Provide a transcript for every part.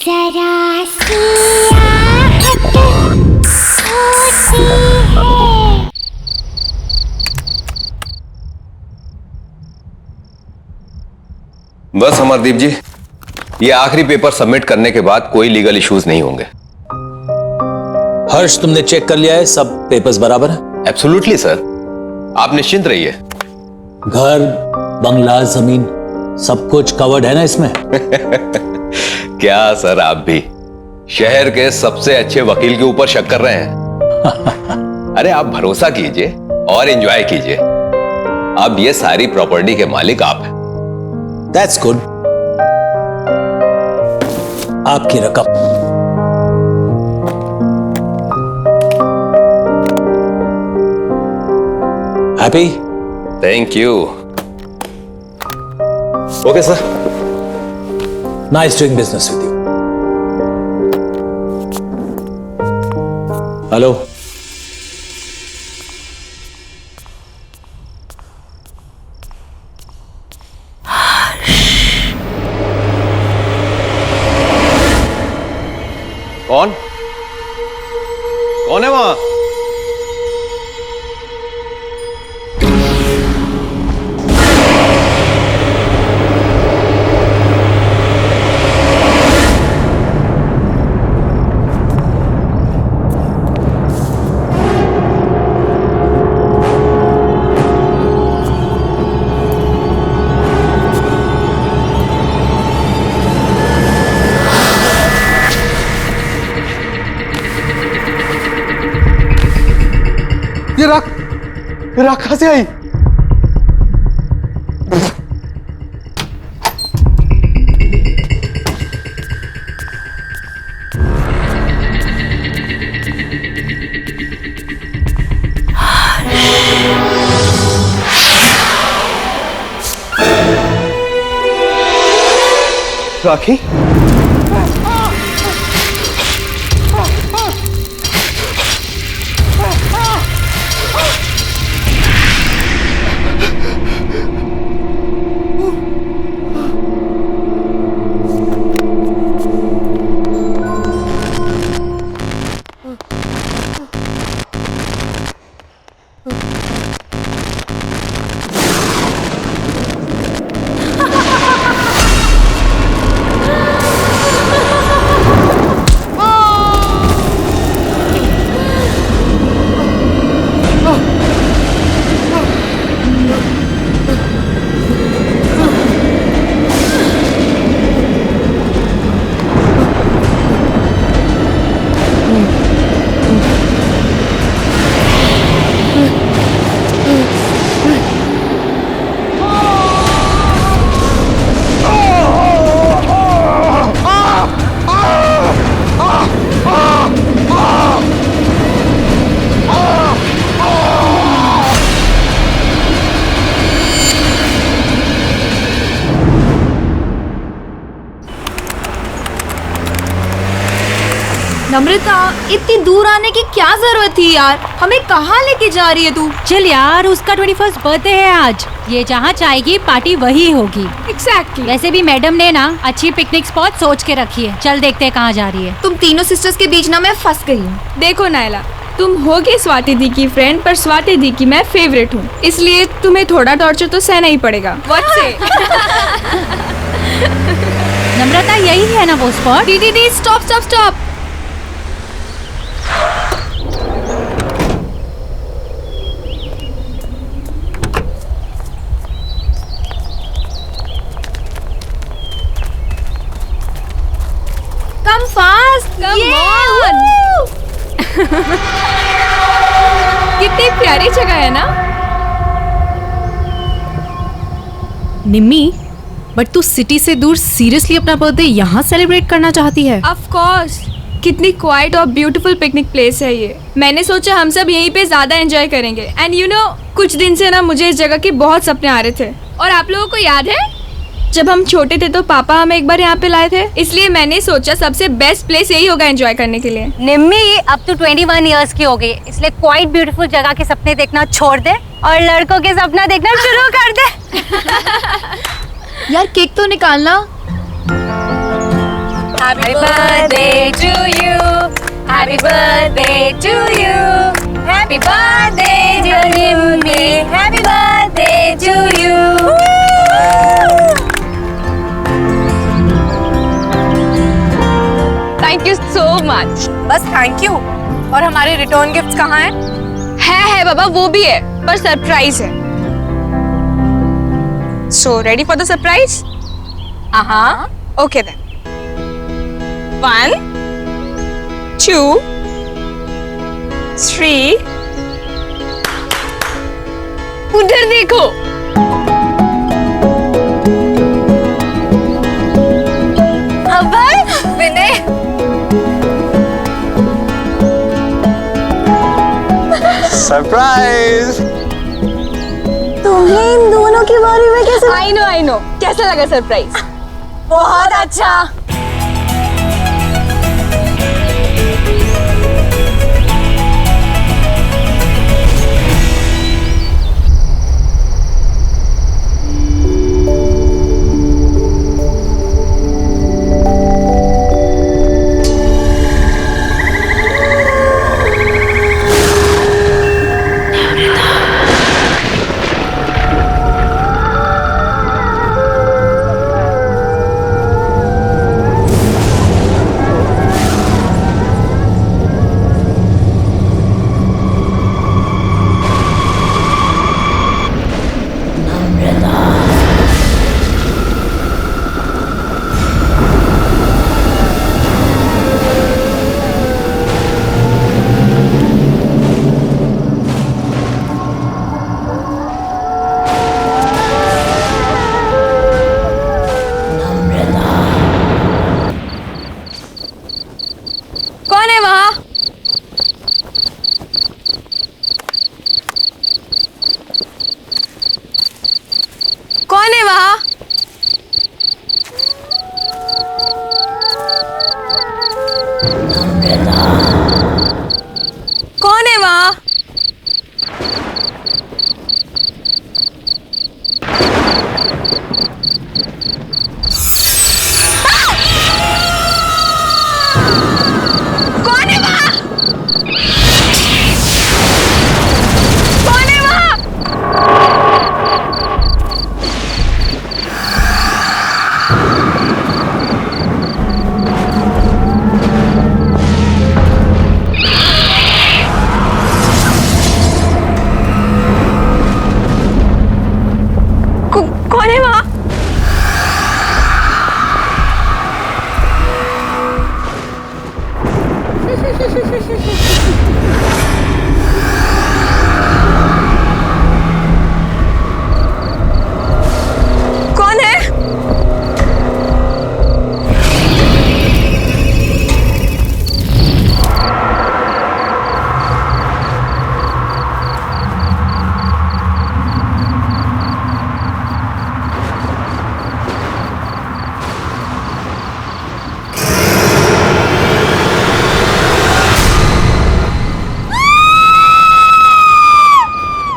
जरा सी आहट होती है। बस अमरदीप जी, ये आखिरी पेपर सबमिट करने के बाद कोई लीगल इश्यूज नहीं होंगे। हर्ष, तुमने चेक कर लिया है? सब पेपर्स बराबर है? एब्सोल्युटली सर, आप निश्चिंत रहिए। घर, बंगला, जमीन सब कुछ कवर्ड है ना इसमें? क्या सर, आप भी शहर के सबसे अच्छे वकील के ऊपर शक कर रहे हैं? अरे आप भरोसा कीजिए और एंजॉय कीजिए। अब ये सारी प्रॉपर्टी के मालिक आप हैं। That's good. आपकी रकम। Happy? Thank you. Okay sir. Nice doing business with you. Hello, कौन कौन है वहां? ये राख कहां से आई? राखी? नम्रता, इतनी दूर आने की क्या जरूरत थी यार? हमें कहाँ लेके जा रही है तू? चल यार, उसका 21st बर्थडे है आज। ये जहाँ चाहेगी पार्टी वही होगी। एग्जैक्टली। वैसे भी मैडम ने ना अच्छी पिकनिक स्पॉट सोच के रखी है। चल देखते हैं कहाँ जा रही है। तुम तीनों सिस्टर्स के बीच ना मैं फंस गई हूँ। देखो नायला, तुम होगी स्वाति दी की फ्रेंड, पर स्वाति दी की मैं फेवरेट हूँ, इसलिए तुम्हें थोड़ा टॉर्चर तो सहना ही पड़ेगा। What say? नम्रता, यही है ना वो स्पॉट? दी stop stop stop. Come fast! Come on! कितनी प्यारी जगह है ना? निम्मी, बट तू सिटी से दूर सीरियसली अपना बर्थडे यहाँ सेलिब्रेट करना चाहती है? Of course! कितनी क्वाइट और ब्यूटीफुल पिकनिक प्लेस है ये। मैंने सोचा हम सब यहीं पे ज्यादा एंजॉय करेंगे। एंड यू नो, कुछ दिन से ना मुझे इस जगह के बहुत सपने आ रहे थे। और आप लोगों को याद है जब हम छोटे थे तो पापा हमें एक बार यहाँ पे लाए थे, इसलिए मैंने सोचा सबसे बेस्ट प्लेस यही होगा एंजॉय करने के लिए। निम्मी, अब तो 21 इयर्स की हो गई, इसलिए क्वाइट ब्यूटीफुल जगह के सपने देखना छोड़ दे और लड़कों के सपना देखना शुरू कर दे। यार केक तो निकालना। Happy birthday to you. Happy birthday to you. Happy birthday dear Nimmi. Happy birthday to you. Thank you so much. बस थैंक यू। और हमारे रिटर्न गिफ्ट्स कहाँ हैं? है बाबा, वो भी है, पर सरप्राइज है। So ready for the surprise? हाँ। Okay then. 1 2 3। उधर देखो। अभय, विनय। सरप्राइज। तुम्हें इन दोनों के बारे में कैसे? I know. कैसा लगा सरप्राइज? बहुत अच्छा। कौन है वहाँ? कौन है वहाँ? कौन है वहाँ? कौन है वहाँ? कौन है वहाँ? कौन है वहाँ? कौन है?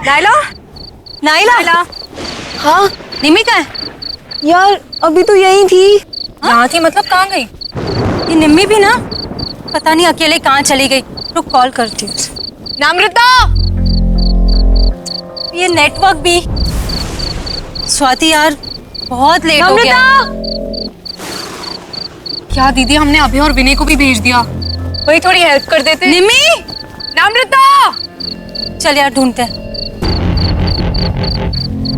नाइला? नाइला? हाँ, निम्मी कहाँ है? यार अभी तो यही थी। यहाँ थी मतलब कहाँ गई? ये निम्मी भी ना पता नहीं अकेले कहाँ चली गई। रुक कॉल करती हूँ। नम्रता! ये नेटवर्क भी। स्वाति यार बहुत लेट हो गया। क्या दीदी, हमने अभी और विनय को भी भेज दिया। वही थोड़ी हेल्प कर देते। निम्मी! नम्रता! चल यार ढूंढते हैं।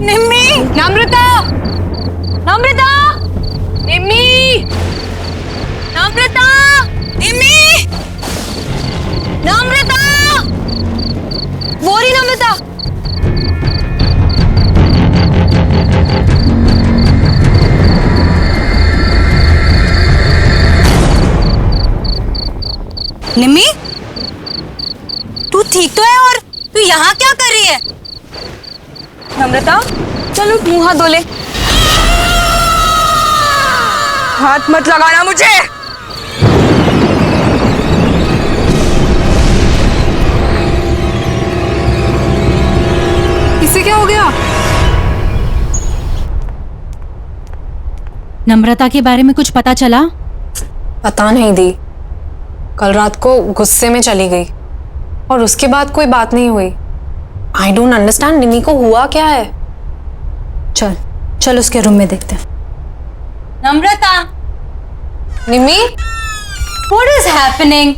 निम्मी! नम्रता! नम्रता! निम्मी! नम्रता! निम्मी! नम्रता! वो रही नम्रता! निम्मी, तू ठीक तो है? और तू यहाँ क्या कर रही है? नम्रता, चलो मुंह हाथ धो ले। हाथ मत लगाना मुझे। इससे क्या हो गया? नम्रता के बारे में कुछ पता चला? पता नहीं दी, कल रात को गुस्से में चली गई और उसके बाद कोई बात नहीं हुई। आई डोंट अंडरस्टैंड, निमी को हुआ क्या है? चल चल उसके रूम में देखते हैं। नम्रता, निमी, व्हाट इज हैपनिंग?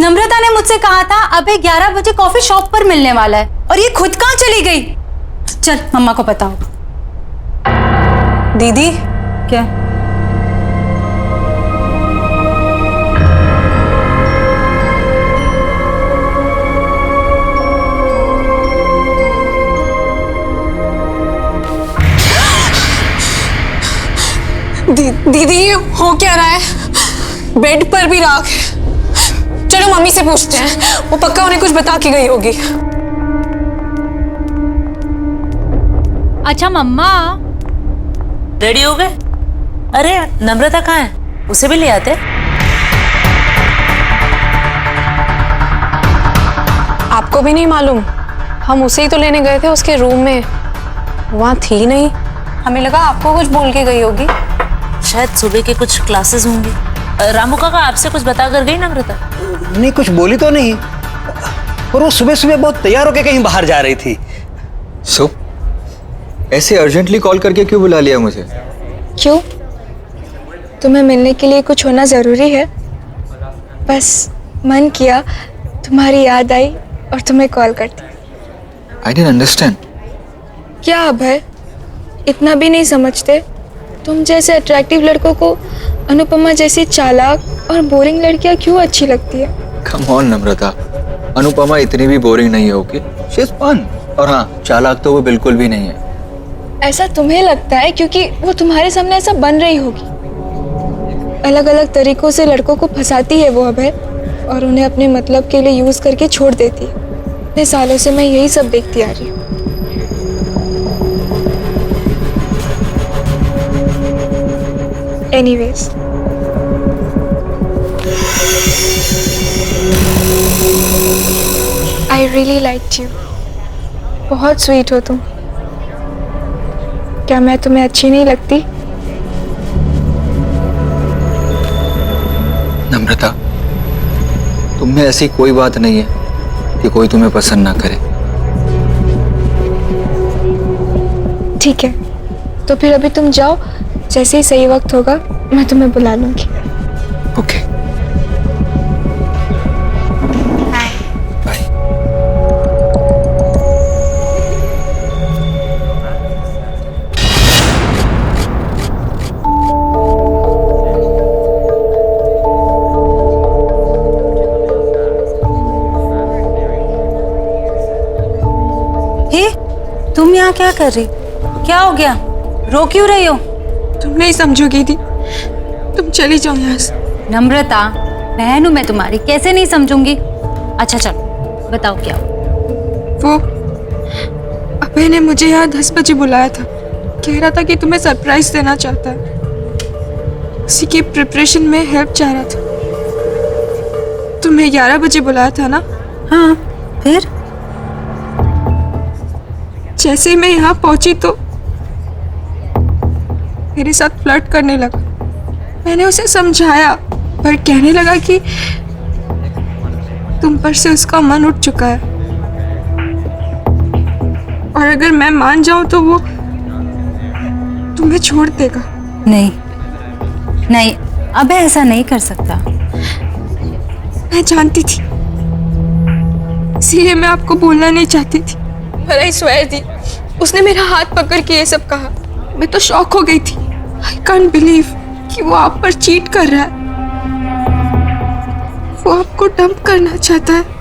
नम्रता ने मुझसे कहा था अबे 11 बजे कॉफी शॉप पर मिलने वाला है और ये खुद कहाँ चली गई? चल मम्मा को बताओ। दीदी क्या? दीदी हो क्या रहा है? बेड पर भी राख है। चलो मम्मी से पूछते हैं, वो पक्का उन्हें कुछ बता के गई होगी। अच्छा मम्मा, रेडी हो गए? अरे नम्रता कहाँ है? उसे भी ले आते। आपको भी नहीं मालूम? हम उसे ही तो लेने गए थे उसके रूम में, वहाँ थी नहीं। हमें लगा आपको कुछ बोल के गई होगी। शायद सुबह के कुछ क्लासेस होंगे। रामू काका आपसे कुछ बता कर गई नम्रता? नहीं, कुछ बोली तो नहीं, और वो सुबह सुबह बहुत तैयार होकर कहीं बाहर जा रही थी। सो ऐसे अर्जेंटली कॉल करके क्यों बुला लिया मुझे? क्यों? तुम्हें मिलने के लिए कुछ होना ज़रूरी है? बस मन किया, तुम्हारी याद आई और तुम्हें कॉल कर दी। I didn't understand. क्या अभय, इतना भी नहीं समझते? तुम जैसे अट्रैक्टिव लड़कों को अनुपमा जैसी चालाक और बोरिंग लड़कियां क्यों अच्छी लगती है? कम ऑन नम्रता, अनुपमा इतनी भी बोरिंग नहीं है। Okay, she is fun. और हाँ, चालाक तो वो बिल्कुल भी नहीं है। ऐसा तुम्हें लगता है क्योंकि वो तुम्हारे सामने ऐसा बन रही होगी। अलग अलग तरीकों से लड़कों को फंसाती है वो अभय, और उन्हें अपने मतलब के लिए यूज करके छोड़ देती है। इतने सालों से मैं यही सब देखती आ रही हूँ। Anyways, I really liked you. बहुत स्वीट हो तुम। क्या मैं तुम्हें अच्छी नहीं लगती? नम्रता, तुम में ऐसी कोई बात नहीं है कि कोई तुम्हें पसंद ना करे। ठीक है, तो फिर अभी तुम जाओ, जैसे ही सही वक्त होगा मैं तुम्हें बुला लूंगी। Okay, bye. हे, तुम यहाँ क्या कर रही? क्या हो गया? रो क्यों रही हो? तुम नहीं समझोगी दी, तुम चली जाओ यहाँ से। नम्रता, बहन हूं मैं तुम्हारी, कैसे नहीं समझूंगी? अच्छा चलो बताओ क्या हुआ? वो अभय ने मुझे यहाँ 10 बजे बुलाया था। कह रहा था कि तुम्हें सरप्राइज देना चाहता है। उसी की प्रिपरेशन में हेल्प चाह रहा था। तुम्हें 11 बजे बुलाया था ना? हाँ, फिर? जैसे ही मैं यहाँ पहुंची तो मेरे साथ फ्लर्ट करने लगा। मैंने उसे समझाया, पर कहने लगा कि तुम पर से उसका मन उठ चुका है और अगर मैं मान जाऊं तो वो तुम्हें छोड़ देगा। नहीं नहीं, अब ऐसा नहीं कर सकता। मैं जानती थी, इसीलिए मैं आपको बोलना नहीं चाहती थी, पर आई स्वेयर दी, उसने मेरा हाथ पकड़ के ये सब कहा। मैं तो शॉक हो गई थी। आई कांट बिलीव कि वो आप पर चीट कर रहा है। वो आपको डंप करना चाहता है।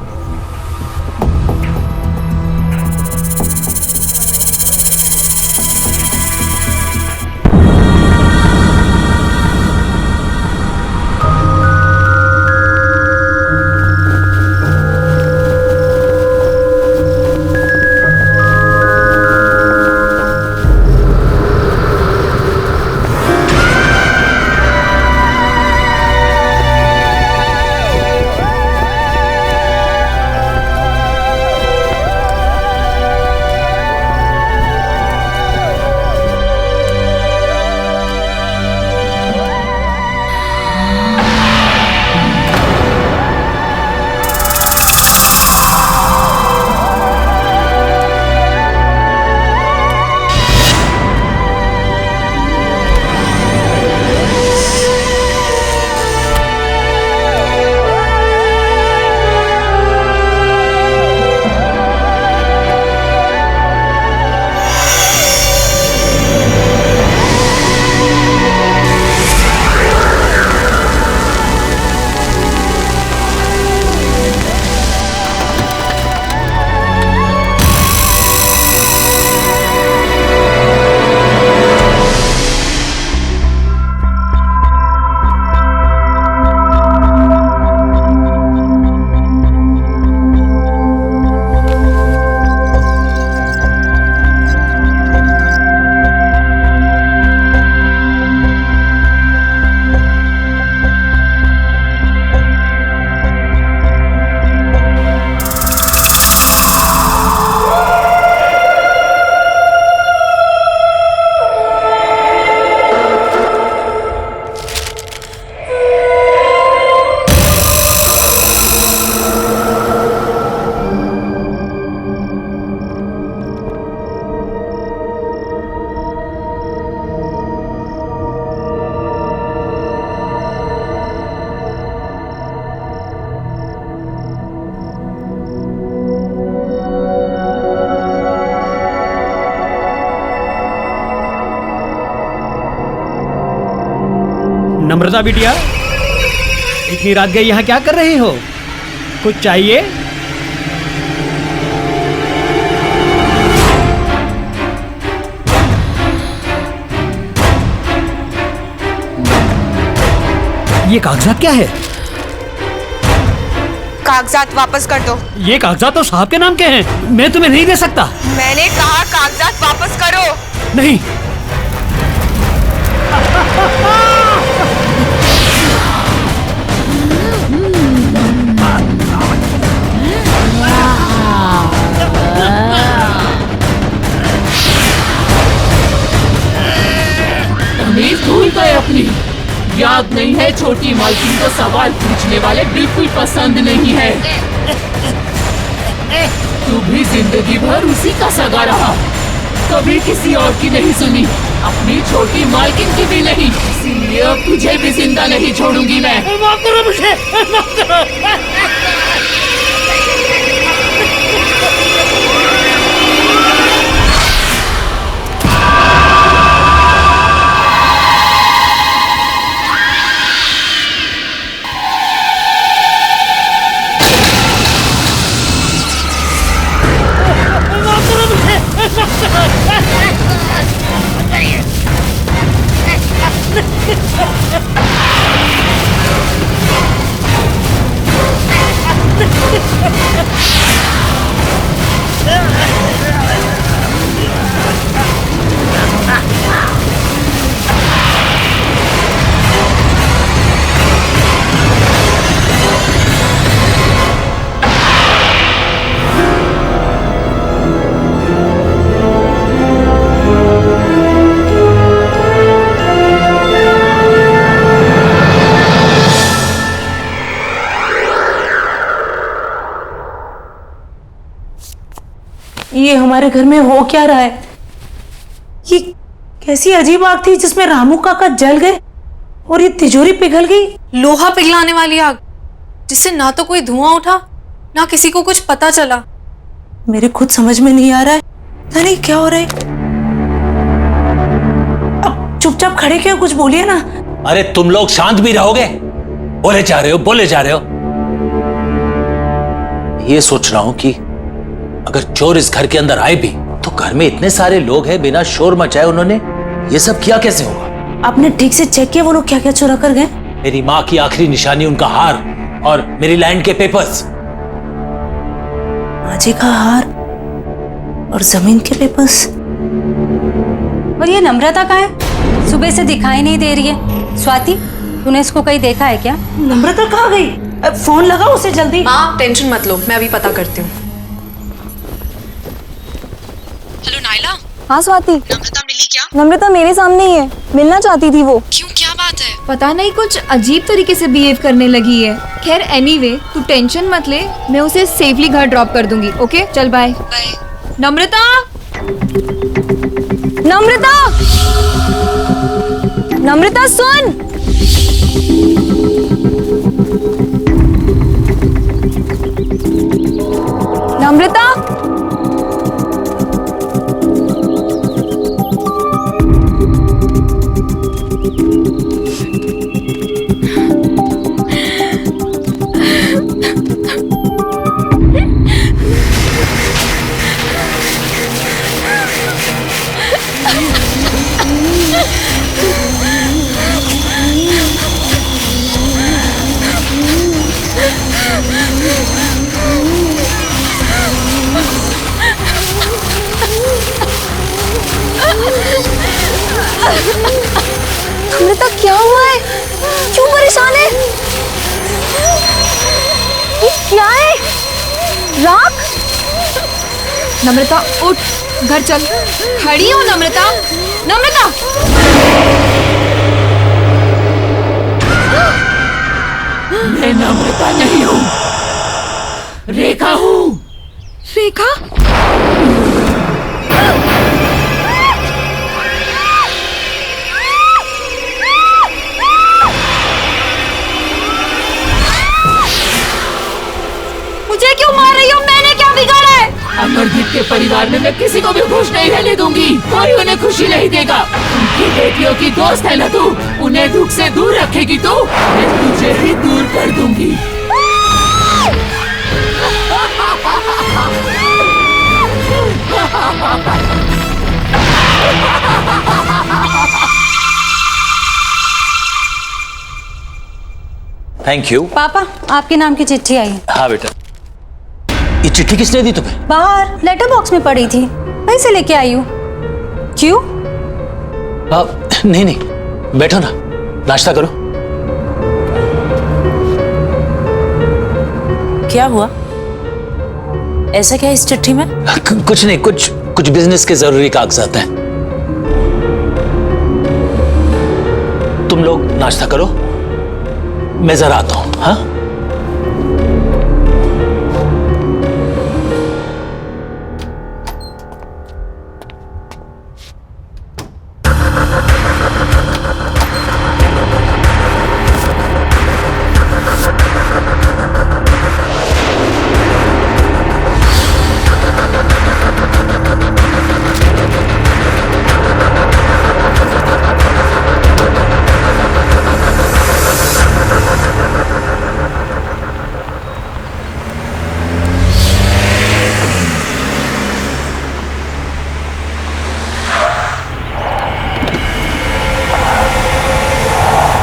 नम्रता बिटिया, इतनी रात गई यहाँ क्या कर रही हो? कुछ चाहिए? ये कागजात क्या है? कागजात वापस कर दो। ये कागजात तो साहब के नाम के हैं, मैं तुम्हें नहीं दे सकता। मैंने कहा कागजात वापस करो। नहीं। भूल गए अपनी याद नहीं है। छोटी मालकिन को सवाल पूछने वाले बिल्कुल पसंद नहीं है। तू भी जिंदगी भर उसी का सगा रहा, कभी किसी और की नहीं सुनी, अपनी छोटी मालकिन की भी नहीं। इसीलिए अब तुझे भी जिंदा नहीं छोड़ूंगी मैं। माफ करो मुझे, माफ करो। ये हमारे घर में हो क्या रहा है? ये कैसी अजीब आग थी जिसमें रामू काका जल गए और ये तिजोरी पिघल गई। लोहा पिघलाने वाली आग, जिससे ना तो कोई धुआं उठा ना किसी को कुछ पता चला। मेरे खुद समझ में नहीं आ रहा है, पता नहीं क्या हो रहा है। अब चुपचाप खड़े क्यों, कुछ बोलिए ना। अरे तुम लोग शांत भी रहोगे? बोले जा रहे हो, बोले जा रहे हो। ये सोच रहा हूं कि अगर चोर इस घर के अंदर आए भी तो घर में इतने सारे लोग हैं, बिना शोर मचाए उन्होंने ये सब किया कैसे होगा? आपने ठीक से चेक किया वो लोग क्या क्या चुरा कर गए? मेरी माँ की आखिरी निशानी, उनका हार और मेरी लैंड के पेपर्स। माँ जी का हार और जमीन के पेपर्स। और ये नम्रता कहाँ है? सुबह से दिखाई नहीं दे रही है। स्वाति, तूने इसको कहीं देखा है क्या? नम्रता कहाँ गई? फोन लगाओ उसे जल्दी। माँ टेंशन मत लो, मैं अभी पता करती हूँ। Hello Naila. हाँ स्वाति। नम्रता मिली क्या? नम्रता मेरे सामने ही है, मिलना चाहती थी वो। क्यों, क्या बात है? पता नहीं कुछ अजीब तरीके से बिहेव करने लगी है। खैर एनीवे, तू टेंशन मत ले, मैं उसे सेफली घर ड्रॉप कर दूंगी। ओके चल बाय। नम्रता, नम्रता, नम्रता सुन। नम्रता, नम्रता क्या हुआ है? क्यों परेशान है? ये क्या है? राख? नम्रता उठ, घर चल। खड़ी हो नम्रता, नम्रता। मैं नम्रता नहीं हूँ, रेखा हूँ। रेखा? मुझे क्यों मार रही हो? मैंने क्या बिगाड़ा है? अब अमरदीप के परिवार में मैं किसी को भी खुश नहीं रहने दूंगी। कोई उन्हें खुशी नहीं देगा। उनकी बेटियों की दोस्त है ना तू, उन्हें दुख से दूर रखेगी तू, मैं तुझे भी दूर कर दूंगी। Thank you. पापा, आपके नाम की चिट्ठी आई है। हाँ बेटा। ये चिट्ठी किसने दी तुम्हें? बाहर लेटर बॉक्स में पड़ी थी, वहीं से लेके आई हूँ। क्यों? नहीं नहीं, बैठो ना, नाश्ता करो। क्या हुआ? ऐसा क्या है इस चिट्ठी में? कुछ नहीं, कुछ बिजनेस के जरूरी कागजात हैं। तुम लोग नाश्ता करो, मैं जरा आता हूं। हाँ,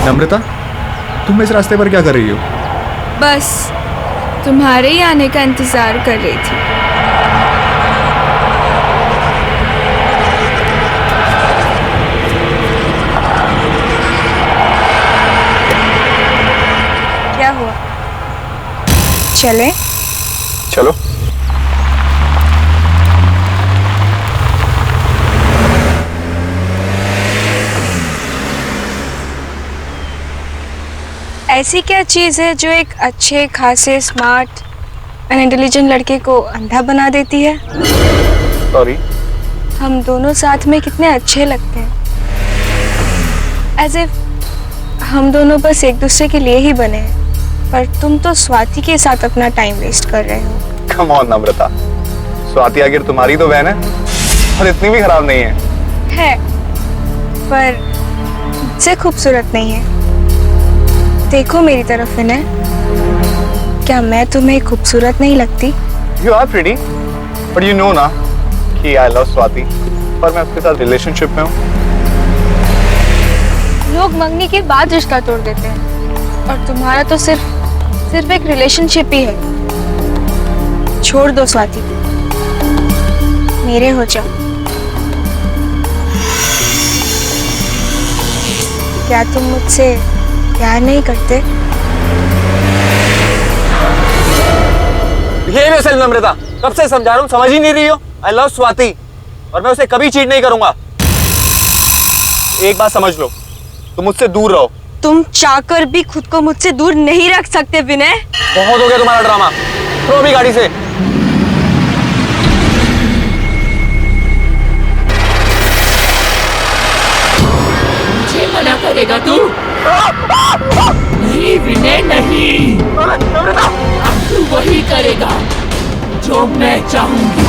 नम्रता, तुम इस रास्ते पर क्या कर रही हो? बस तुम्हारे ही आने का इंतजार कर रही थी। क्या हुआ? चले? चलो। ऐसी क्या चीज़ है जो एक अच्छे खासे स्मार्ट एंड इंटेलिजेंट लड़के को अंधा बना देती है? सॉरी। हम दोनों साथ में कितने अच्छे लगते हैं, एज इफ हम दोनों बस एक दूसरे के लिए ही बने हैं, पर तुम तो स्वाति के साथ अपना टाइम वेस्ट कर रहे हो। कम ऑन नम्रता, स्वाति आखिर तुम्हारी तो बहन है और इतनी भी खराब नहीं है। पर मुझसे खूबसूरत नहीं है। देखो मेरी तरफ विनय, क्या मैं तुम्हें खूबसूरत नहीं लगती? You are pretty, but you know ना कि I love स्वाति, पर मैं उसके साथ रिलेशनशिप में हूँ। लोग मंगनी के बाद रिश्ता तोड़ देते हैं और तुम्हारा तो सिर्फ एक रिलेशनशिप ही है। छोड़ दो स्वाति, मेरे हो जाओ। क्या तुम मुझसे प्यार नहीं करते? बिहेव योरसेल्फ नम्रता, कब से समझा रहा हूँ, समझ ही नहीं रही हो। I love स्वाति और मैं उसे कभी चीट नहीं करूंगा। एक बात समझ लो, तुम मुझसे दूर रहो। तुम चाहकर भी खुद को मुझसे दूर नहीं रख सकते विनय। बहुत हो गया तुम्हारा ड्रामा, थ्रो भी गाड़ी से। मुझे मना करेगा तू? नहीं विनय नहीं, अब तू वही करेगा जो मैं चाहूंगी।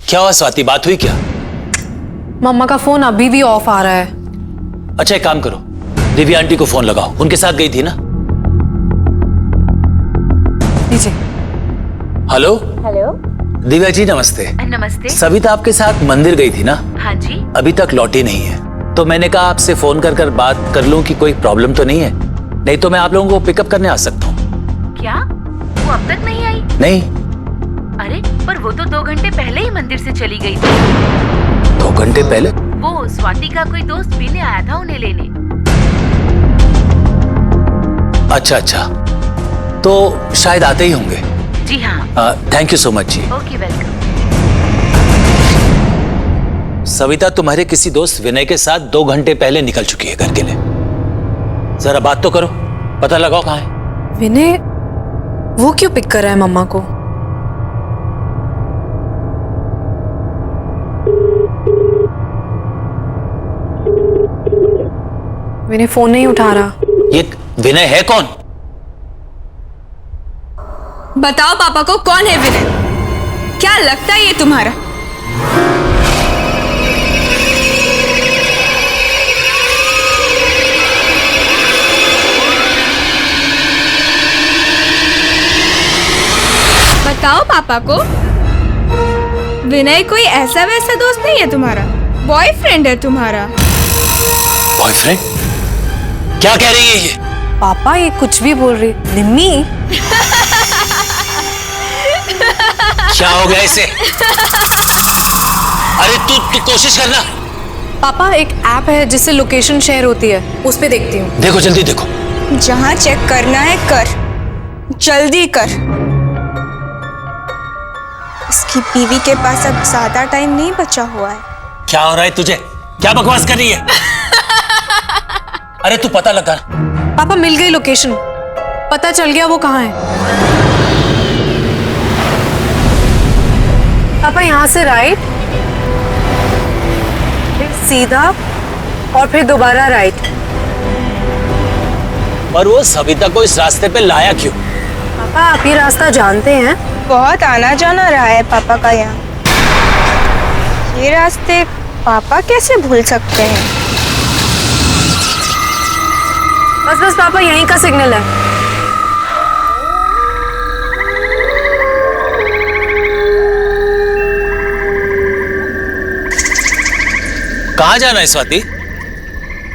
क्या हुआ स्वाति, बात हुई क्या? मम्मा का फोन अभी भी ऑफ आ रहा है। अच्छा एक काम करो, दिव्या आंटी को फोन लगाओ, उनके साथ गई थी ना? लीजिए। हेलो हेलो दिव्या जी, नमस्ते। नमस्ते। सविता आपके साथ मंदिर गई थी ना? हाँ जी। अभी तक लौटी नहीं है, तो मैंने कहा आपसे फोन कर कर बात कर लूं कि कोई प्रॉब्लम तो नहीं है, नहीं तो मैं आप लोगों को पिकअप करने आ सकता हूँ। क्या वो अब तक नहीं आई? नहीं। अरे पर वो तो 2 घंटे पहले ही मंदिर से चली गई थी। 2 घंटे पहले? वो स्वाति का कोई दोस्त पीने आया था उन्हें लेने। अच्छा, तो शायद आते ही होंगे। जी हाँ। थैंक यू सो मच जी। Okay welcome. सविता तुम्हारे किसी दोस्त विनय के साथ 2 घंटे पहले निकल चुकी है घर के लिए। जरा बात तो करो, पता लगाओ कहाँ है। विनय वो क्यों पिक कर रहा है मम्मा को? विनय फोन नहीं उठा रहा। ये विनय है कौन? बताओ पापा को कौन है विनय? क्या लगता है ये तुम्हारा? बताओ पापा को। विनय कोई ऐसा वैसा दोस्त नहीं है तुम्हारा, बॉयफ्रेंड है तुम्हारा। बॉयफ्रेंड? क्या कह रही है ये? पापा ये कुछ भी बोल रही। निम्मी क्या हो गया इसे? अरे तू कोशिश करना। पापा एक ऐप है जिससे लोकेशन शेयर होती है, उस पे देखती हूँ। देखो जल्दी देखो। जहाँ चेक करना है कर, जल्दी कर। इसकी बीवी के पास अब ज्यादा टाइम नहीं बचा हुआ है। क्या हो रहा है तुझे? क्या बकवास कर रही है? अरे तू पता लगा। पापा मिल गई लोकेशन, पता चल गया वो कहाँ है। पापा यहाँ से राइट, फिर सीधा और फिर दोबारा राइट। पर वो सविता को इस रास्ते पे लाया क्यों? पापा आप ये रास्ता जानते हैं? बहुत आना जाना रहा है पापा का यहाँ। ये रास्ते पापा कैसे भूल सकते हैं? बस बस पापा यहीं का सिग्नल है। कहाँ जाना है स्वाति?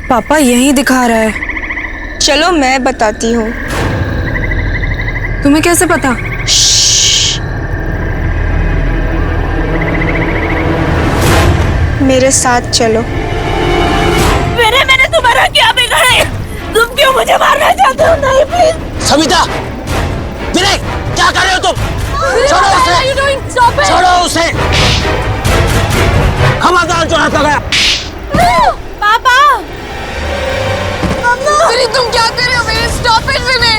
पापा यहीं दिखा रहा है। चलो मैं बताती हूँ। तुम्हें कैसे पता? मेरे साथ चलो। मैंने तुम्हारा क्या बिगाड़ा है? तुम क्यों मुझे मारना चाहते हो? नहीं प्लीज। सविता, विनय, क्या कर रहे हो तुम? छोड़ो उसे, छोड़ो उसे। खबरदार जो हाथ लगाया। पापा, विनय तुम क्या कर रहे हो? विनय स्टॉप इट विनय।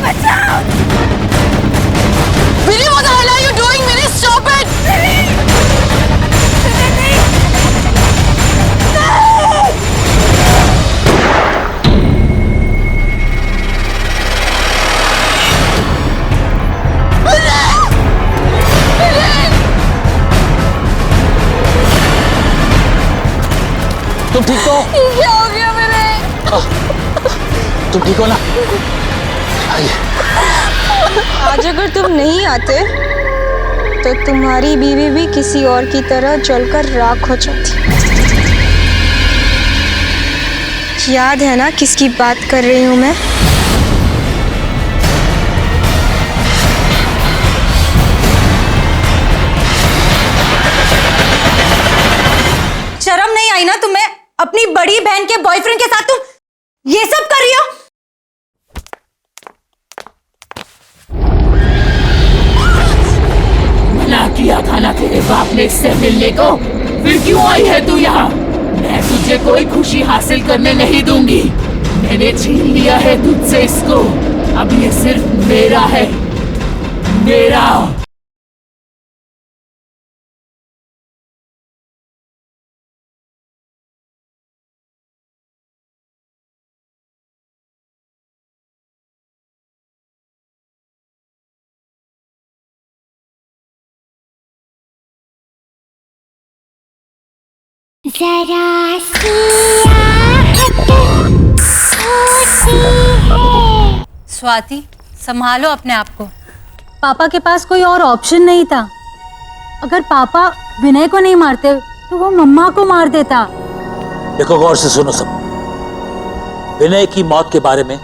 बचाओ। विनय what the hell are you doing? Vinay stop it. तुम ठीक हो? क्या हो गया मेरे? तुम ठीक हो ना? आइए। आज अगर तुम नहीं आते तो तुम्हारी बीवी भी किसी और की तरह जलकर राख हो जाती। याद है ना किसकी बात कर रही हूँ मैं? शर्म नहीं आई ना तुम्हें? अपनी बड़ी बहन के बॉयफ्रेंड के साथ तुम ये सब कर रही हो? मना किया था ना तेरे बाप ने इससे मिलने को, फिर क्यों आई है तू यहाँ? मैं तुझे कोई खुशी हासिल करने नहीं दूंगी। मैंने छीन लिया है तुझसे इसको, अब ये सिर्फ मेरा है, मेरा। जरा सी आहट होती है। स्वाति संभालो अपने आप को। पापा के पास कोई और ऑप्शन नहीं था। अगर पापा विनय को नहीं मारते तो वो मम्मा को मार देता। देखो गौर से सुनो सब। विनय की मौत के बारे में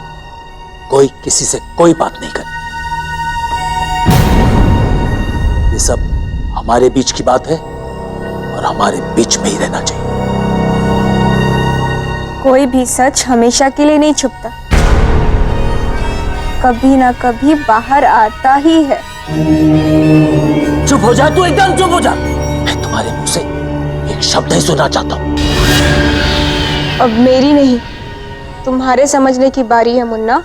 कोई किसी से कोई बात नहीं करे। ये सब हमारे बीच की बात है और हमारे बीच में ही रहना चाहिए। कोई भी सच हमेशा के लिए नहीं छुपता, कभी ना कभी बाहर आता ही है। चुप हो जा तू, एकदम चुप हो जा। मैं तुम्हारे मुंह से एक शब्द नहीं सुनना चाहता हूं। अब मेरी नहीं तुम्हारे समझने की बारी है मुन्ना।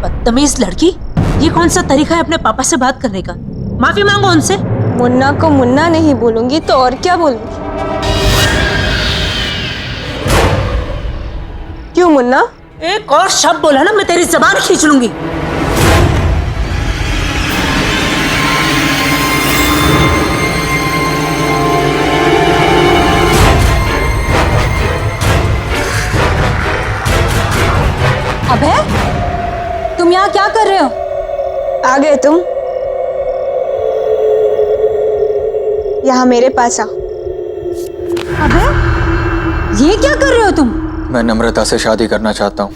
बदतमीज लड़की, ये कौन सा तरीका है अपने पापा से बात करने का? माफी मांगो उनसे। मुन्ना को मुन्ना नहीं बोलूंगी तो और क्या बोलूंगी? क्यों मुन्ना? एक और शब्द बोला ना मैं तेरी जबान खींच लूंगी। अबे तुम यहाँ क्या कर रहे हो? आ गए तुम? यहाँ मेरे पास आ। अबे ये क्या कर रहे हो तुम? मैं नम्रता से शादी करना चाहता हूँ।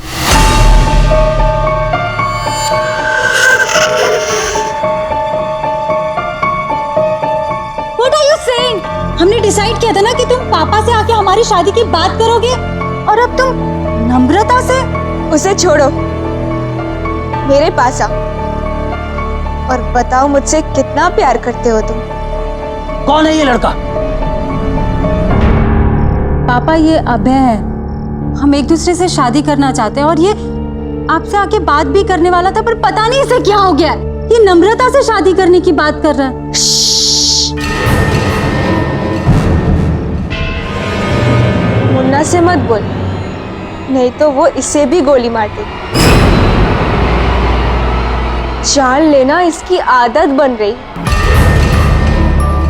What are you saying? हमने डिसाइड किया था ना कि तुम पापा से आके हमारी शादी की बात करोगे, और अब तुम नम्रता से? उसे छोड़ो, मेरे पास आ और बताओ मुझसे कितना प्यार करते हो तुम। कौन है ये लड़का? पापा ये अभय है। हम एक दूसरे से शादी करना चाहते हैं और ये आपसे आके बात भी करने वाला था, पर पता नहीं इसे क्या हो गया है। ये नम्रता से शादी करने की बात कर रहा है। मुन्ना से मत बोल, नहीं तो वो इसे भी गोली मार देगी। जान लेना इसकी आदत बन रही।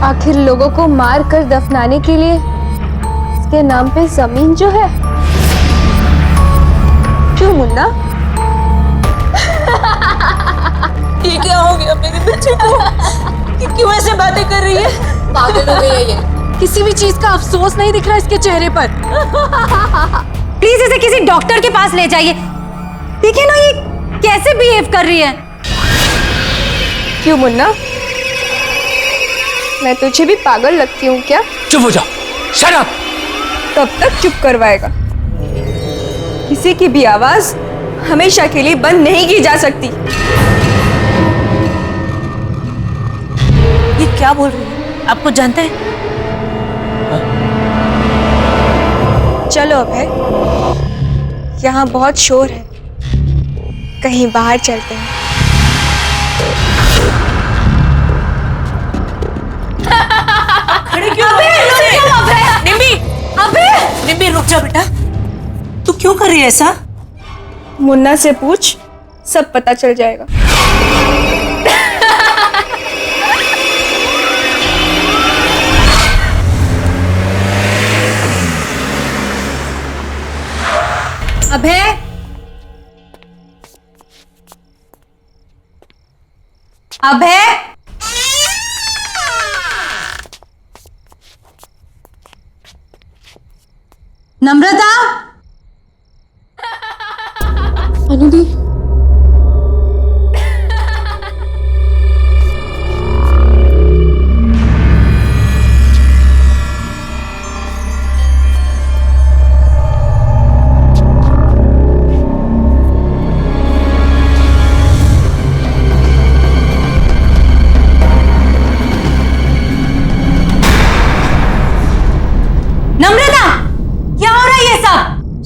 आखिर लोगों को मार कर दफनाने के लिए इसके नाम पे जमीन जो है। क्यों मुन्ना? ये क्या हो गया मेरे बच्चे को? कि क्यों ऐसे बातें कर रही है? पागल हो गई है ये। किसी भी चीज का अफसोस नहीं दिख रहा इसके चेहरे पर। प्लीज इसे किसी डॉक्टर के पास ले जाइए। देखिए ना ये कैसे बिहेव कर रही है। क्यों मुन्ना, मैं तुझे भी पागल लगती हूँ क्या? चुप हो जाओ, शट अप। कब तक चुप करवाएगा? किसी की भी आवाज हमेशा के लिए बंद नहीं की जा सकती। ये क्या बोल रही है? आपको जानते हैं? चलो अभय, यहाँ बहुत शोर है, कहीं बाहर चलते हैं। खड़े क्यों हो? निम्मी रुक जा बेटा। तू क्यों कर रही है ऐसा? मुन्ना से पूछ, सब पता चल जाएगा। अभय, अभय, नम्रता, अनुदी, नम्रता, क्या हो रहा है ये सब?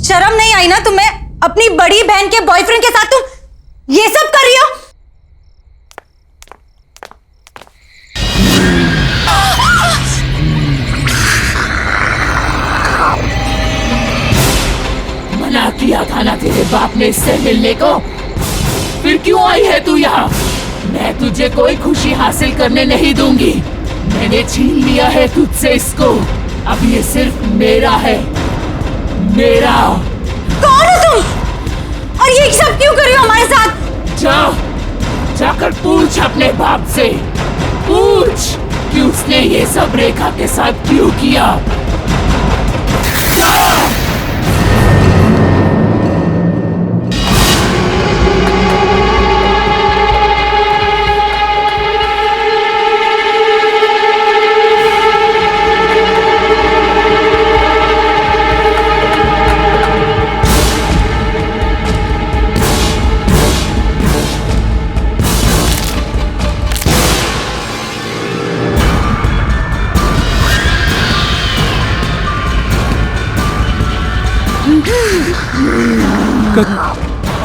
शर्म नहीं आई ना तुम्हें? अपनी बड़ी बहन के बॉयफ्रेंड के साथ तुम ये सब कर रही हो? मना किया था ना तेरे बाप ने इससे मिलने को, फिर क्यों आई है तू यहाँ? मैं तुझे कोई खुशी हासिल करने नहीं दूंगी। मैंने छीन लिया है तुझसे इसको, अब ये सिर्फ मेरा है, मेरा। कौन हो तुम? और ये सब क्यों कर रही हो हमारे साथ? जाकर पूछ अपने बाप से, पूछ कि उसने ये सब रेखा के साथ क्यों किया।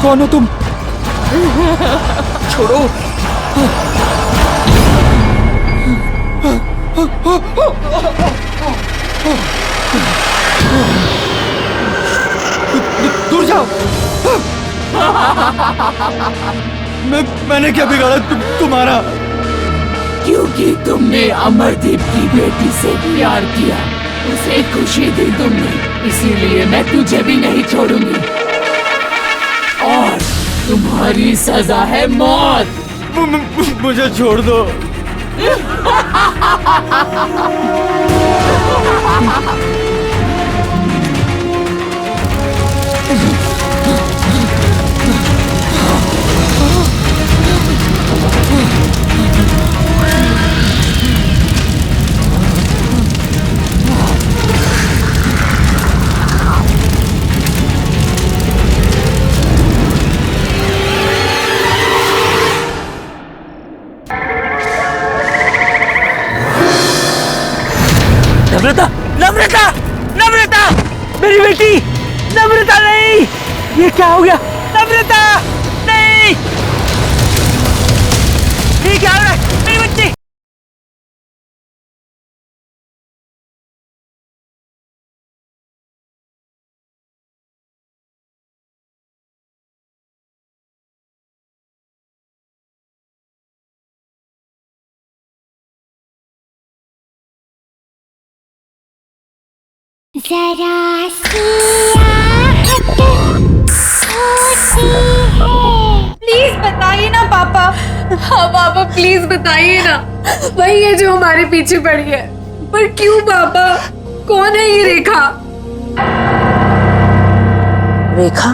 कौन हो तुम? छोड़ो। दूर जाओ। मैंने क्या बिगाड़ा तुम्हारा? क्योंकि तुमने अमरदीप की बेटी से प्यार किया, उसे खुशी दी तुमने, इसीलिए मैं तुझे भी नहीं छोड़ूंगी। और तुम्हारी सजा है मौत। मुझे छोड़ दो। नम्रता, नम्रता, नम्रता, मेरी बेटी, नम्रता नहीं, ये क्या हो गया? नम्रता, नहीं, ये क्या हो रहा है? मेरी बच्ची। जरा सी आहट होती है। प्लीज बताइए ना पापा। हाँ पापा प्लीज बताइए ना, वही है जो हमारे पीछे पड़ी है। पर क्यों पापा? कौन है ये रेखा? रेखा?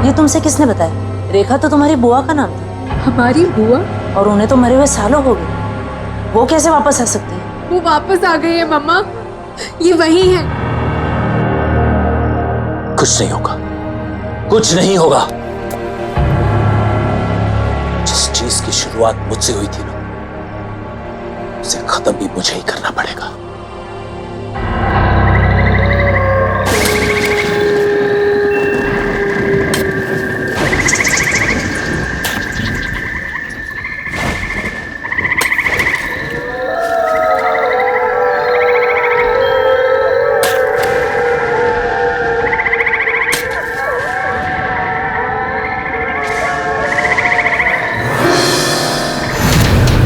ये तुमसे किसने बताया? रेखा तो तुम्हारी बुआ का नाम था। हमारी बुआ? और उन्हें तो मरे हुए सालों हो गए, वो कैसे वापस आ सकती है? वो वापस आ गई है मम्मा, ये वही है। कुछ नहीं होगा, कुछ नहीं होगा। जिस चीज की शुरुआत मुझसे हुई थी ना, उसे खत्म भी मुझे ही करना पड़ेगा।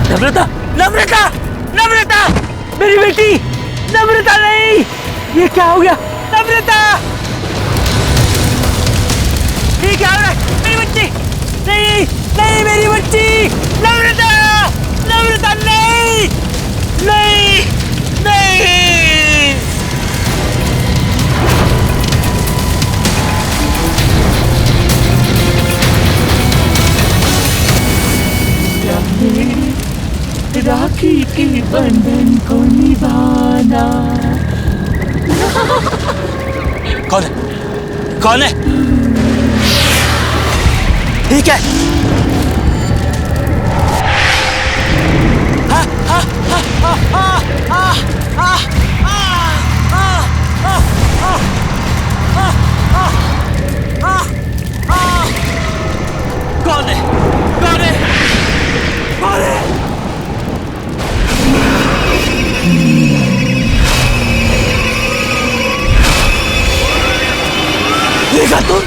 नम्रता, नम्रता, नम्रता, मेरी बेटी, नम्रता नहीं, ये क्या हो गया? नम्रता, ये क्या हो रहा है? मेरी बच्ची, नहीं, नहीं, मेरी बच्ची, नम्रता, नम्रता नहीं, नहीं, नहीं। राखी के बंधन को निभाना। कौन है? कौन है? ठीक है। हाँ, हाँ, हाँ, हाँ, हाँ, हाँ, हाँ, कौन है? कौन है? कौन है? देखा तुम?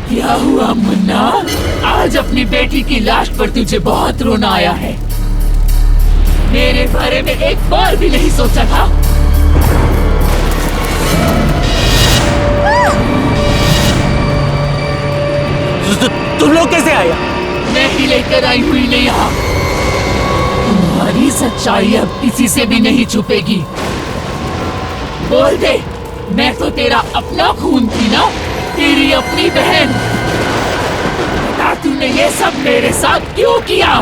क्या हुआ मुन्ना? आज अपनी बेटी की लाश पर तुझे बहुत रोना आया है। मेरे बारे में एक बार भी नहीं सोचा था। तुम लोग कैसे आए? मैं ही लेकर आई हुई नहीं यहाँ। तुम्हारी सच्चाई अब किसी से भी नहीं छुपेगी। बोल दे, मैं तो तेरा अपना खून थी ना, तेरी अपनी बहन। बता, तूने ये सब मेरे साथ क्यों किया?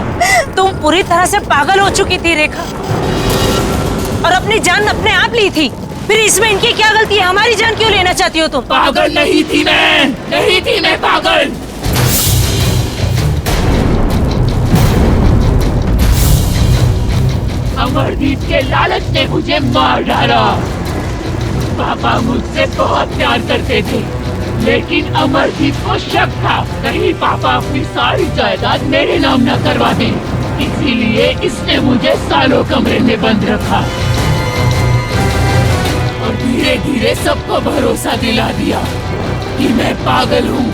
तुम पूरी तरह से पागल हो चुकी थी रेखा, और अपनी जान अपने आप ली थी। फिर इसमें इनकी क्या गलती है? हमारी जान क्यों लेना चाहती हो तुम? पागल नहीं थी मैं, नहीं थी मैं पागल। अमरदीप के लालच ने मुझे मार डाला। पापा मुझसे बहुत प्यार करते थे, लेकिन अमरदीप को शक था कहीं पापा अपनी सारी जायदाद मेरे नाम न करवा दें, इसीलिए इसने मुझे सालों कमरे में बंद रखा और धीरे धीरे सबको भरोसा दिला दिया कि मैं पागल हूँ।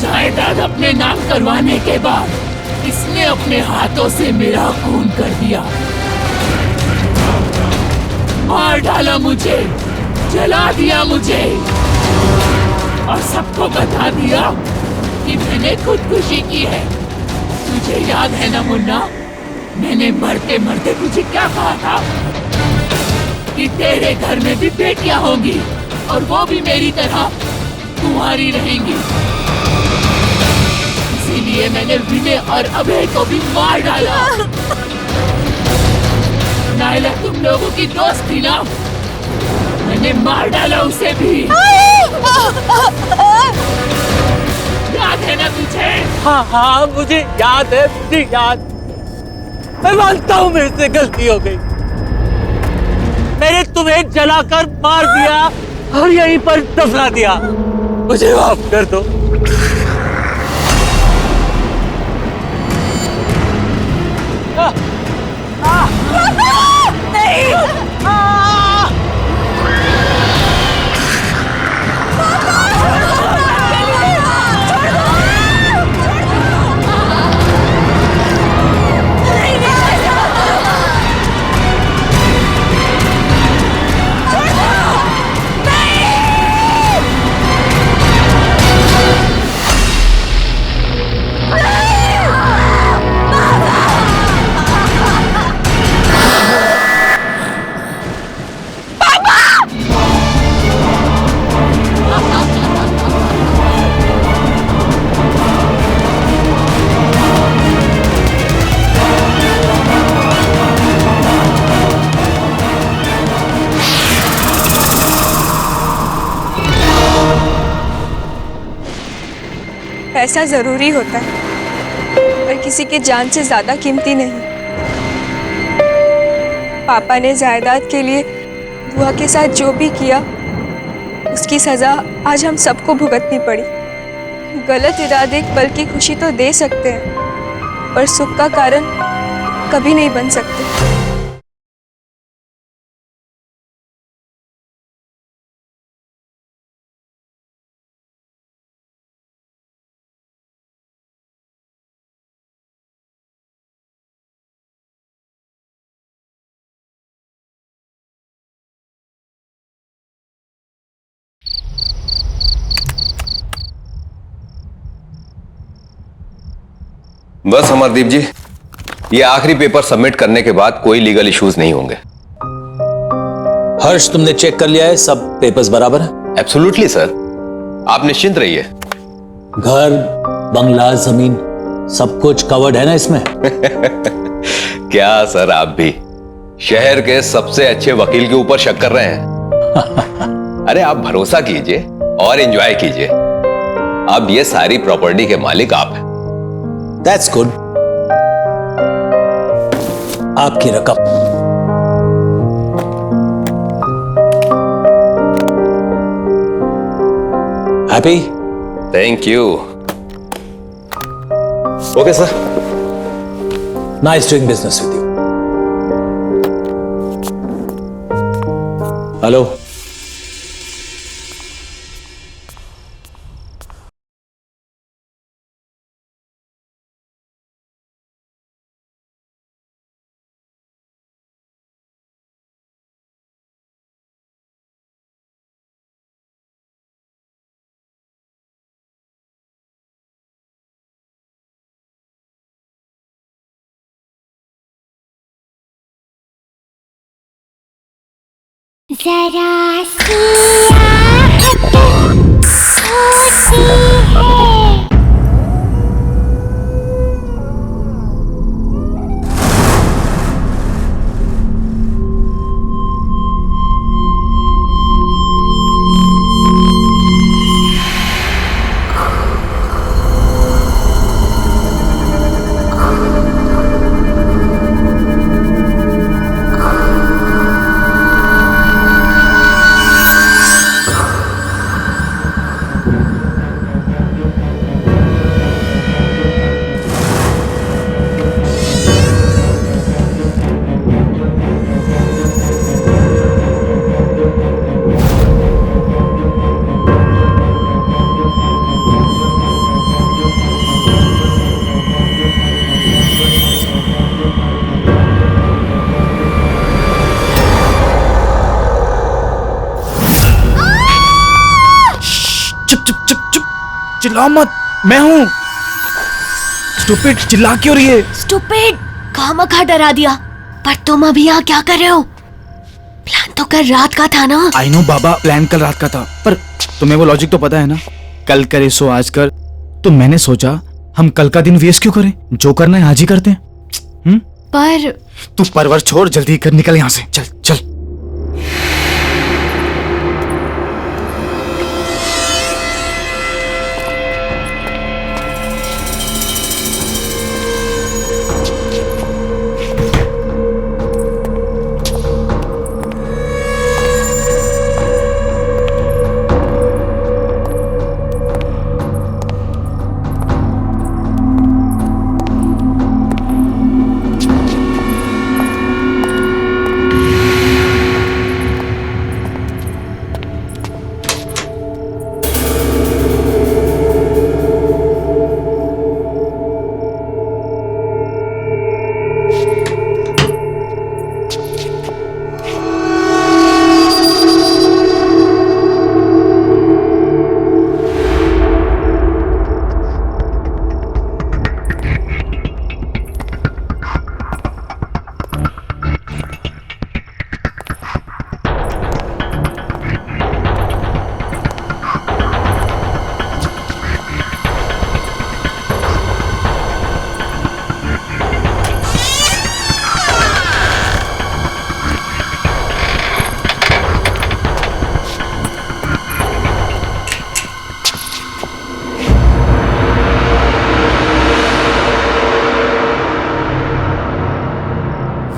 जायदाद अपने नाम करवाने के बाद इसने अपने हाथों से मेरा खून कर दिया, मार डाला मुझे, जला दिया मुझे और सबको बता दिया कि मैंने खुदकुशी की है। तुझे याद है ना मुन्ना, मैंने मरते मरते तुझे क्या कहा था कि तेरे घर में भी बेटियां होंगी और वो भी मेरी तरह तुम्हारी रहेंगी। इसीलिए मैंने विनय और अभय को भी मार डाला। नायला तुम लोगों की दोस्त थी ना, मैंने मार डाला उसे भी। याद है ना तुझे? हाँ हाँ मुझे याद है, मुझे याद। मैं मानता हूँ मेरे से गलती हो गई। मैंने तुम्हें जलाकर मार दिया और यहीं पर दफना दिया। मुझे माफ कर दो। पैसा जरूरी होता है पर किसी की जान से ज्यादा कीमती नहीं। पापा ने जायदाद के लिए बुआ के साथ जो भी किया उसकी सजा आज हम सबको भुगतनी पड़ी। गलत इरादे एक पल की खुशी तो दे सकते हैं पर सुख का कारण कभी नहीं बन सकते। बस अमरदीप जी, ये आखिरी पेपर सबमिट करने के बाद कोई लीगल इश्यूज नहीं होंगे। हर्ष, तुमने चेक कर लिया है? सब पेपर्स बराबर है? एब्सोल्युटली सर, आप निश्चिंत रहिए। घर, बंगला, जमीन सब कुछ कवर्ड है ना इसमें? क्या सर, आप भी शहर के सबसे अच्छे वकील के ऊपर शक कर रहे हैं? अरे आप भरोसा कीजिए और एंजॉय कीजिए। अब ये सारी प्रॉपर्टी के मालिक आप हैं। That's good. आपकी रकम। Happy? Thank you. Okay, sir. Nice doing business with you. Hello. जरा सी आहट होती है। चिल्लाओ मत, मैं हूँ। स्टूपिड, चिल्ला क्यों रही है? स्टूपिड, खामखा डरा दिया। पर तुम अभी यहाँ क्या कर रहे हो? प्लान तो कल रात का था ना। आई नो बाबा, प्लान कल रात का था, पर तुम्हें वो लॉजिक तो पता है ना, कल करे सो आज कर। तो मैंने सोचा हम कल का दिन वेस्ट क्यों करें, जो करना है आज ही करते हैं। पर तू परवर छोड़, जल्दी कर, निकल यहाँ से, चल चल।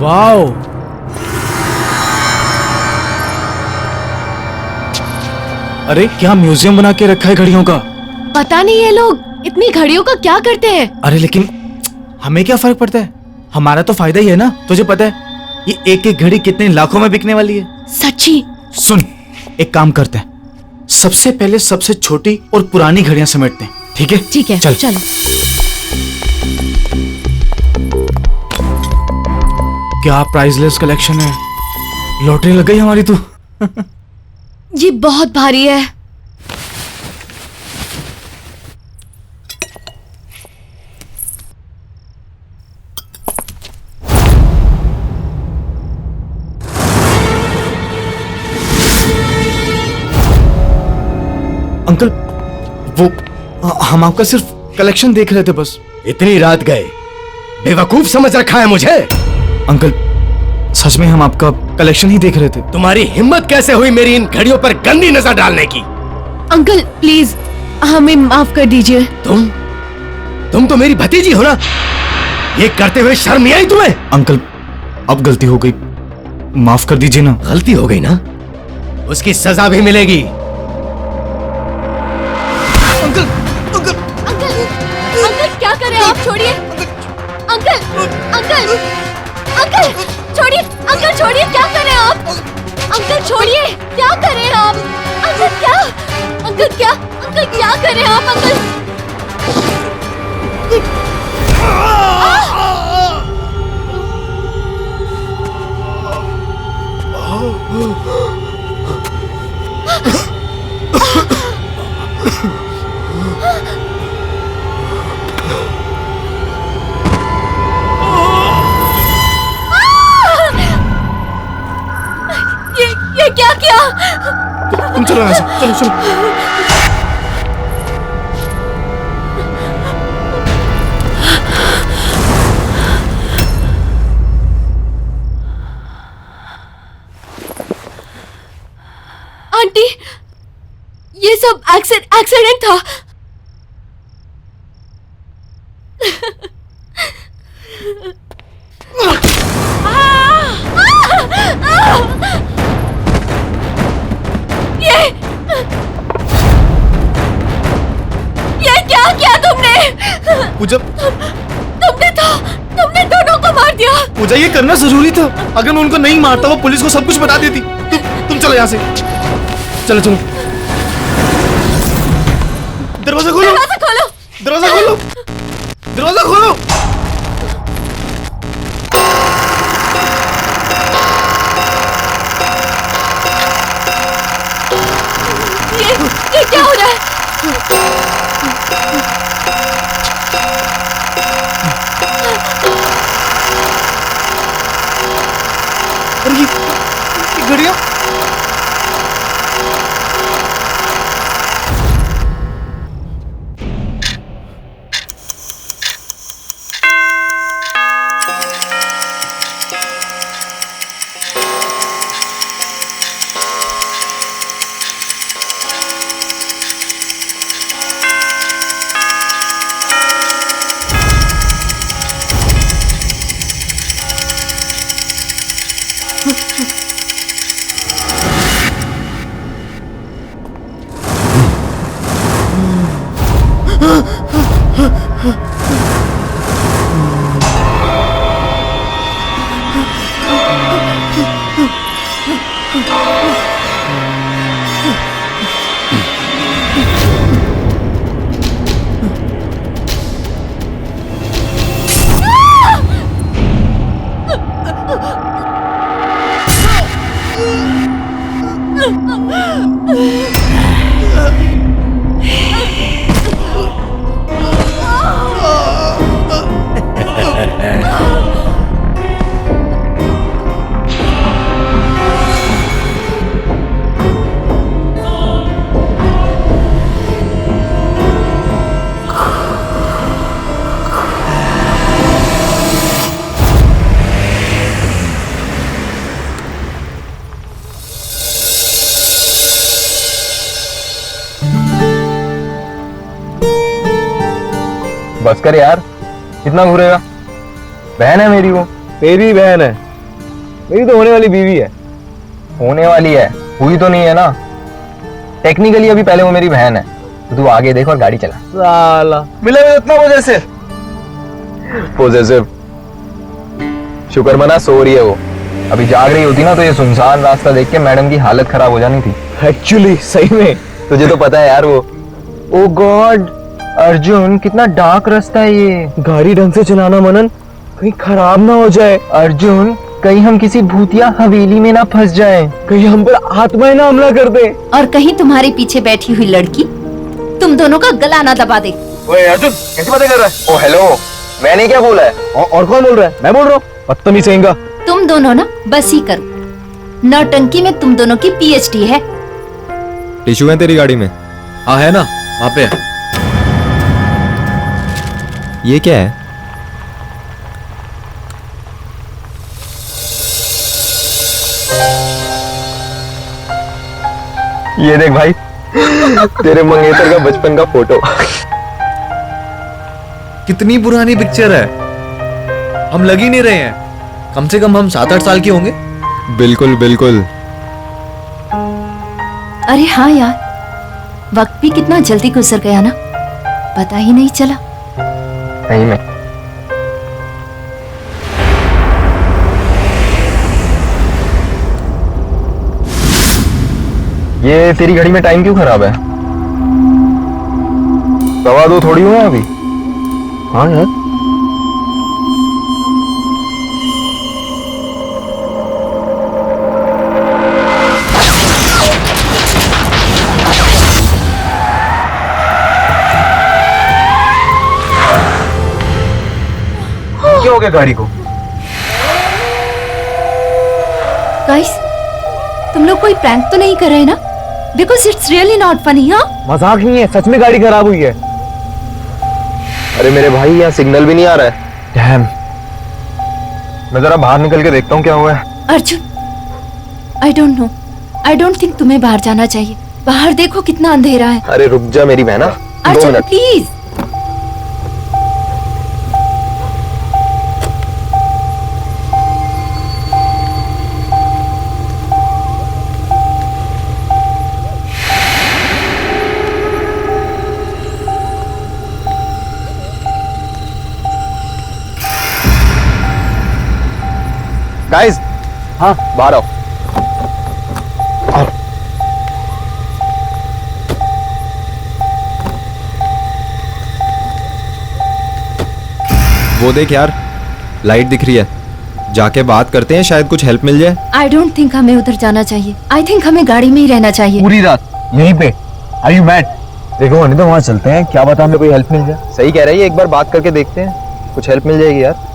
वाओ, अरे क्या म्यूजियम बना के रखा है घड़ियों का। पता नहीं ये लोग इतनी घड़ियों का क्या करते हैं। अरे लेकिन हमें क्या फर्क पड़ता है, हमारा तो फायदा ही है ना। तुझे पता है ये एक एक घड़ी कितने लाखों में बिकने वाली है। सच्ची? सुन, एक काम करते हैं, सबसे पहले सबसे छोटी और पुरानी घड़ियां समेटते हैं, ठीक है? ठीक है, चल चलो। क्या प्राइसलेस कलेक्शन है, लॉटरी लग गई हमारी तो। ये बहुत भारी है। अंकल, वो हम आपका सिर्फ कलेक्शन देख रहे थे बस। इतनी रात गए, बेवकूफ समझ रखा है मुझे? अंकल सच में हम आपका कलेक्शन ही देख रहे थे। तुम्हारी हिम्मत कैसे हुई मेरी इन घड़ियों पर गंदी नजर डालने की? अंकल प्लीज हमें माफ कर दीजिए। तुम तो मेरी भतीजी हो ना, ये करते हुए शर्म नहीं आई तुम्हें? अंकल अब गलती हो गई, माफ कर दीजिए ना। गलती हो गई ना, उसकी सजा भी मिलेगी। अंकल क्या कर रहे हैं आप? छोड़िए अंकल, अंकल, अंकल छोड़िए, अंकल छोड़िए, क्या कर रहे हैं आप? अंकल छोड़िए, क्या कर रहे हैं आप? अंकल क्या, अंकल क्या, अंकल क्या कर रहे हैं आप? अंकल ये क्या किया? तुम चलो यहाँ से, चलो चलो। आंटी, ये सब एक्सीडेंट था। ये क्या किया तुमने? पूजा, तुमने दोनों को मार दिया। पूजा ये करना जरूरी था, अगर मैं उनको नहीं मारता वो पुलिस को सब कुछ बता देती। तुम चलो यहाँ से, चलो चलो। दरवाजा खोलो, दरवाजा खोलो, दरवाजा खोलो, दरवाजा खोलो। ये क्या हो रहा है? घड़िया बस कर यार, कितना घूरेगा? बहन है मेरी, वो तेरी बहन है, मेरी तो होने वाली बीवी है। होने वाली है, हुई तो नहीं है ना। टेक्निकली अभी पहले वो मेरी बहन है, तो तू आगे देख और गाड़ी चला। साला मिला मुझे इतना पोजेसिव। शुक्र मना सो रही है वो, अभी जाग रही होती ना तो ये सुनसान रास्ता देख के मैडम की हालत खराब हो जानी थी। एक्चुअली सही में तुझे तो पता है यार वो। ओ गॉड अर्जुन, कितना डार्क रास्ता है ये। गाड़ी ढंग से चलाना मनन, कहीं खराब ना हो जाए। अर्जुन, कहीं हम किसी भूतिया हवेली में ना फंस जाएं, कहीं हम पर आत्माएं ना हमला कर दे, और कहीं तुम्हारे पीछे बैठी हुई लड़की तुम दोनों का गला ना दबा दे। ओए अर्जुन, कैसी बातें कर रहा है? ओ हेलो, मैंने क्या बोला है? और कौन बोल रहा है? मैं बोल रहा हूँ। बदतमीज कहेगा। तुम दोनों ना बस ही करो, नौटंकी में तुम दोनों की पीएचडी है। टिश्यू है तेरी गाड़ी में? हाँ है ना, वहाँ पे है। ये क्या है? ये देख भाई, तेरे मंगेतर का बचपन का फोटो। कितनी पुरानी पिक्चर है, हम लग ही नहीं रहे हैं। कम से कम हम 7-8 साल के होंगे। बिल्कुल बिल्कुल। अरे हाँ यार, वक्त भी कितना जल्दी गुजर गया ना, पता ही नहीं चला। नहीं मैं ये तेरी घड़ी में टाइम क्यों खराब है? 2:15 थोड़ी हुआ अभी। हाँ यार, क्या हो गया गाड़ी को? गाइस, तुम लोग कोई प्रैंक तो नहीं कर रहे ना? Because it's really not funny. हाँ, मजाक नहीं है, सच में गाड़ी खराब हुई है। अरे मेरे भाई, यहाँ सिग्नल भी नहीं आ रहा है। डैम, मैं जरा बाहर निकल के देखता हूँ क्या हुआ है। Arjun, I don't know, I don't think तुम्हें बाहर जाना चाहिए। बाहर देखो कितना अंधेरा है। अरे रुक जा मेरी बहना, 2 अर्जुन मिनट। प्लीज। गाइस, हाँ बाहर आओ। वो देख यार, लाइट दिख रही है, जाके बात करते हैं, शायद कुछ हेल्प मिल जाए। आई डोंट थिंक हमें उधर जाना चाहिए। आई थिंक हमें गाड़ी में ही रहना चाहिए। पूरी रात यहीं पे? Are you mad? देखो नहीं तो वहाँ चलते हैं, क्या पता हमें कोई हेल्प मिल जाए। सही कह रही है, एक बार बात करके देखते हैं, कुछ हेल्प मिल जाएगी यार।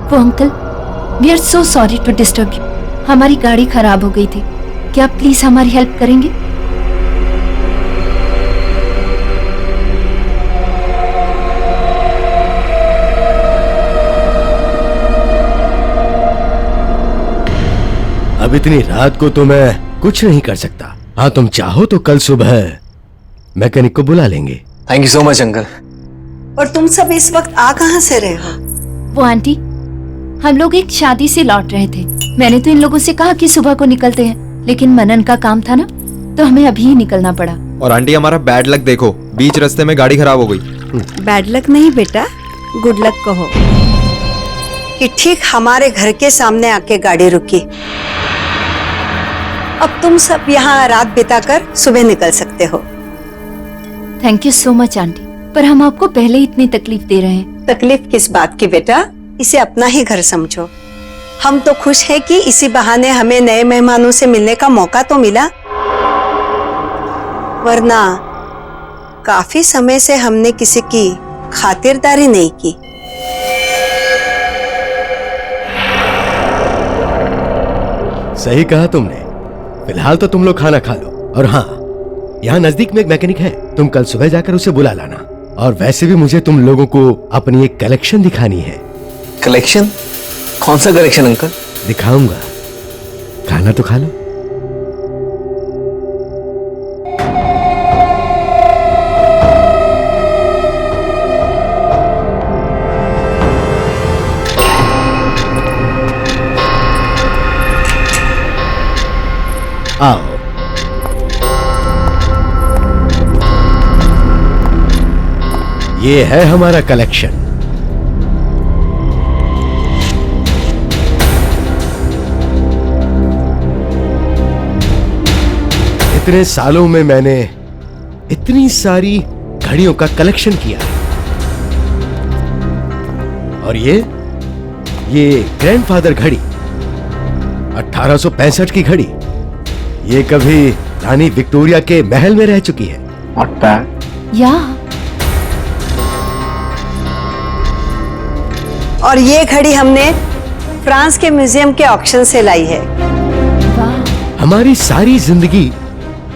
वो uncle, we are so sorry to disturb you. हमारी गाड़ी खराब हो गई थी, क्या आप प्लीज हमारी हेल्प करेंगे? अब इतनी रात को तो मैं कुछ नहीं कर सकता। हाँ, तुम चाहो तो कल सुबह मैकेनिक को बुला लेंगे। Thank you so much uncle. और तुम सब इस वक्त आ कहाँ से रहे हो? वो आंटी, हम लोग एक शादी से लौट रहे थे। मैंने तो इन लोगों से कहा कि सुबह को निकलते हैं, लेकिन मनन का काम था ना, तो हमें अभी ही निकलना पड़ा। और आंटी हमारा बैड लक देखो, बीच रास्ते में गाड़ी खराब हो गई। बैड लक नहीं बेटा, गुड लक कहो कि ठीक हमारे घर के सामने आके गाड़ी रुकी। अब तुम सब यहाँ रात बिताकर सुबह निकल सकते हो। Thank you so much aunty, पर हम आपको पहले ही इतनी तकलीफ दे रहे हैं। तकलीफ किस बात की बेटा, इसे अपना ही घर समझो। हम तो खुश हैं कि इसी बहाने हमें नए मेहमानों से मिलने का मौका तो मिला, वरना काफी समय से हमने किसी की खातिरदारी नहीं की। सही कहा तुमने। फिलहाल तो तुम लोग खाना खा लो। और हाँ, यहाँ नजदीक में एक मैकेनिक है, तुम कल सुबह जाकर उसे बुला लाना। और वैसे भी मुझे तुम लोगों को अपनी एक कलेक्शन दिखानी है। कलेक्शन? कौन सा कलेक्शन अंकल? दिखाऊंगा, खाना तो खा लो। आओ। ये है हमारा कलेक्शन। इतने सालों में मैंने इतनी सारी घड़ियों का कलेक्शन किया है। और ये ग्रैंडफादर घड़ी, 1865 की घड़ी, ये कभी रानी विक्टोरिया के महल में रह चुकी है। Not bad। या और ये घड़ी हमने फ्रांस के म्यूजियम के ऑक्शन से लाई है। हमारी सारी जिंदगी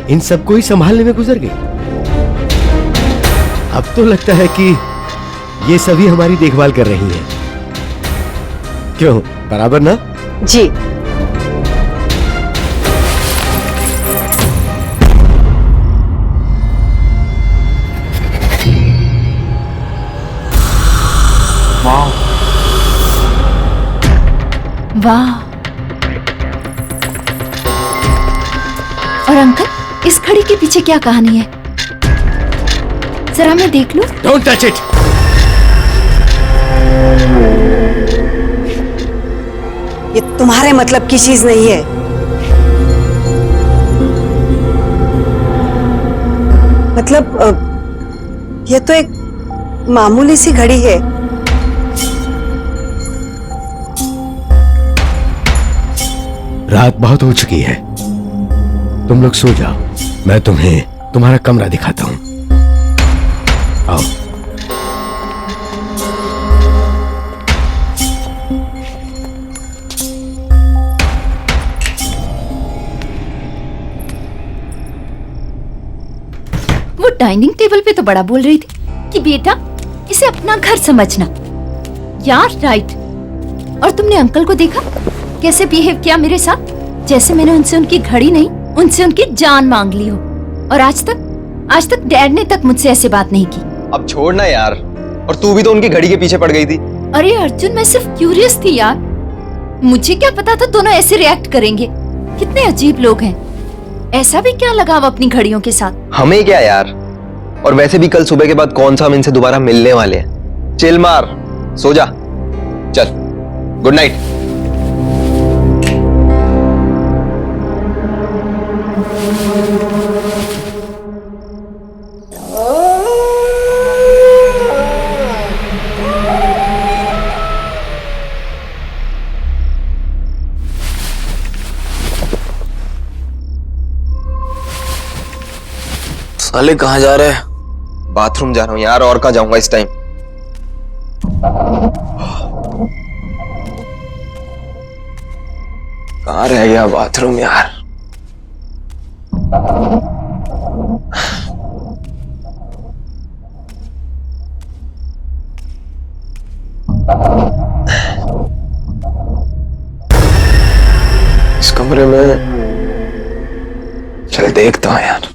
इन सबको ही संभालने में गुजर गई। अब तो लगता है कि ये सभी हमारी देखभाल कर रही हैं। क्यों, बराबर ना? जी। वाह। और अंकल, इस घड़ी के पीछे क्या कहानी है? जरा मैं देख लूं? Don't touch it! ये तुम्हारे मतलब की चीज नहीं है। मतलब ये तो एक मामूली सी घड़ी है। रात बहुत हो चुकी है, तुम लोग सो जाओ। मैं तुम्हें तुम्हारा कमरा दिखाता हूं। आओ। वो डाइनिंग टेबल पे तो बड़ा बोल रही थी कि बेटा इसे अपना घर समझना। यार राइट। और तुमने अंकल को देखा कैसे बिहेव किया मेरे साथ? जैसे मैंने उनसे उनकी घड़ी नहीं, उनसे उनकी जान मांग ली हो। और आज तक डैड ने तक मुझसे ऐसे बात नहीं की। अब छोड़ना यार, और तू भी तो उनकी घड़ी के पीछे पड़ गई थी। अरे अर्जुन, मैं सिर्फ क्यूरियस थी यार, मुझे क्या पता था दोनों ऐसे रिएक्ट करेंगे। कितने अजीब लोग हैं। ऐसा भी क्या लगाव अपनी घड़ियों के साथ? हमें क्या यार, और वैसे भी कल सुबह के बाद कौन सा हम इनसे दोबारा मिलने वाले हैं। चिल मार, सो जा, चल, गुड नाइट। साले कहाँ जा रहे हैं? बाथरूम जा रहा हूँ यार, और कहाँ जाऊंगा इस टाइम। कहाँ रह गया बाथरूम यार? इस कमरे में, चल देखता हूँ यार।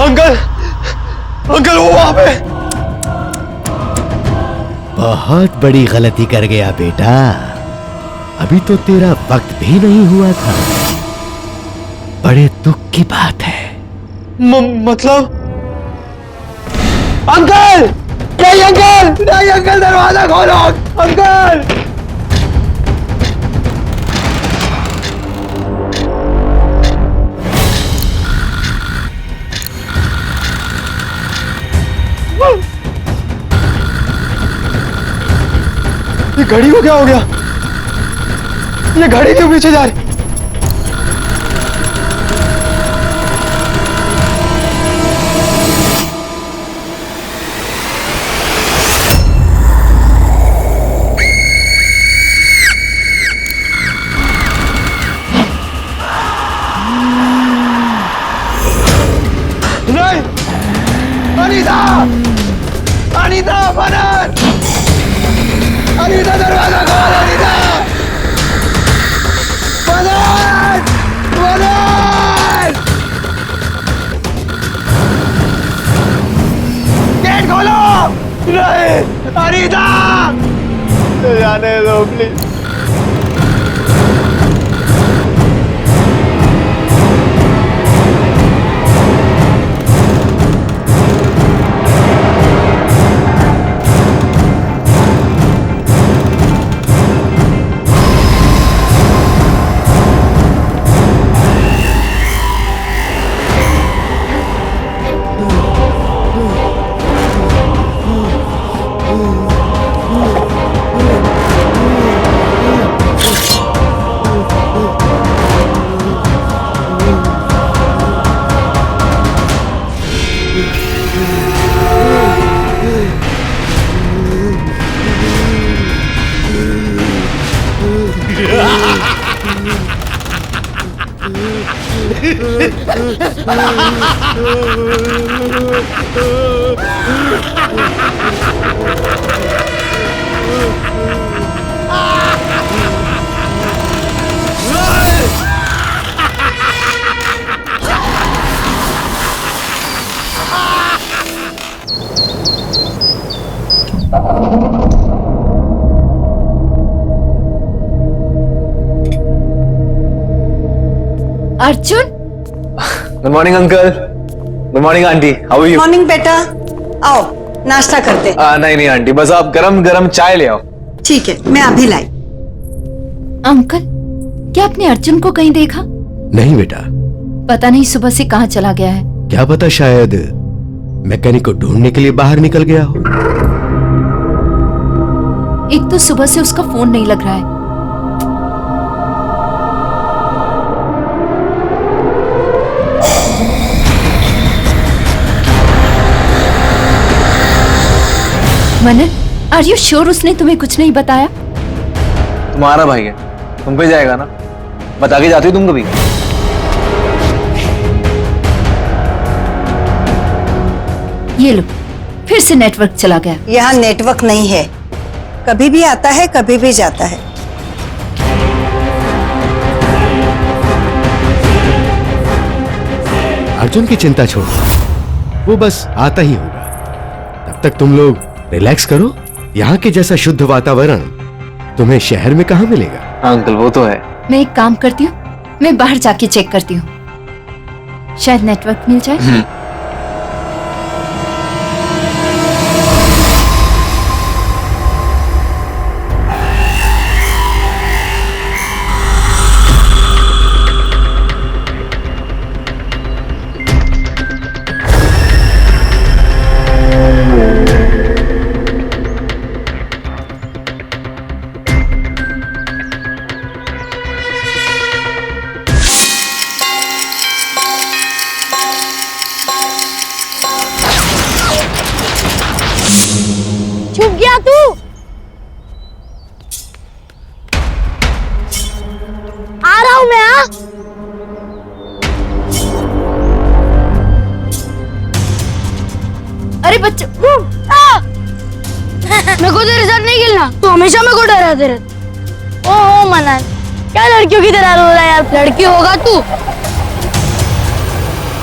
अंकल, अंकल वो वहां पे। बहुत बड़ी गलती कर गया बेटा, अभी तो तेरा वक्त भी नहीं हुआ था। बड़े दुख की बात है। मतलब अंकल, नहीं अंकल, नहीं अंकल, दरवाजा खोलो अंकल। ये घड़ी को क्या हो गया? ये घड़ी क्यों पीछे जा रही? नहीं, अनीता, अनीता, बनर, अनीता दरवाजा खोल, अनीता, बनर, बनर, गेट खोलो। नहीं, अनीता, जाने दो please. Arjun, good morning uncle. Good morning aunty, how are you? Morning बेटा, आओ नाश्ता करते। नहीं नहीं आंटी, बस आप गरम गरम चाय ले आओ। ठीक है, मैं अभी लाई। अंकल, क्या आपने अर्जुन को कहीं देखा? नहीं बेटा, पता नहीं सुबह से कहाँ चला गया है। क्या पता, शायद मैकेनिक को ढूंढने के लिए बाहर निकल गया हो। एक तो सुबह से उसका फोन नहीं लग रहा है। मनन, आर यू श्योर उसने तुम्हें कुछ नहीं बताया? तुम्हारा भाई है, तुम पे जाएगा ना, बता के जाती हो तुम कभी? ये लो, फिर से नेटवर्क चला गया। यहाँ नेटवर्क नहीं है, कभी भी आता है कभी भी जाता है। अर्जुन की चिंता छोड़ो, वो बस आता ही होगा। तब तक तुम लोग रिलैक्स करो। यहाँ के जैसा शुद्ध वातावरण तुम्हें शहर में कहाँ मिलेगा? अंकल वो तो है। मैं एक काम करती हूँ, मैं बाहर जाके चेक करती हूँ, शायद नेटवर्क मिल जाए। छुप गया तू। आ रहा हूं मैं। अरे बच्चे, मेरे को तेरे साथ नहीं खेलना, तू हमेशा मेरे को डराते रहता। ओहो मनन, क्या लड़कियों की तरह रो रहा है यार? लड़की होगा तू।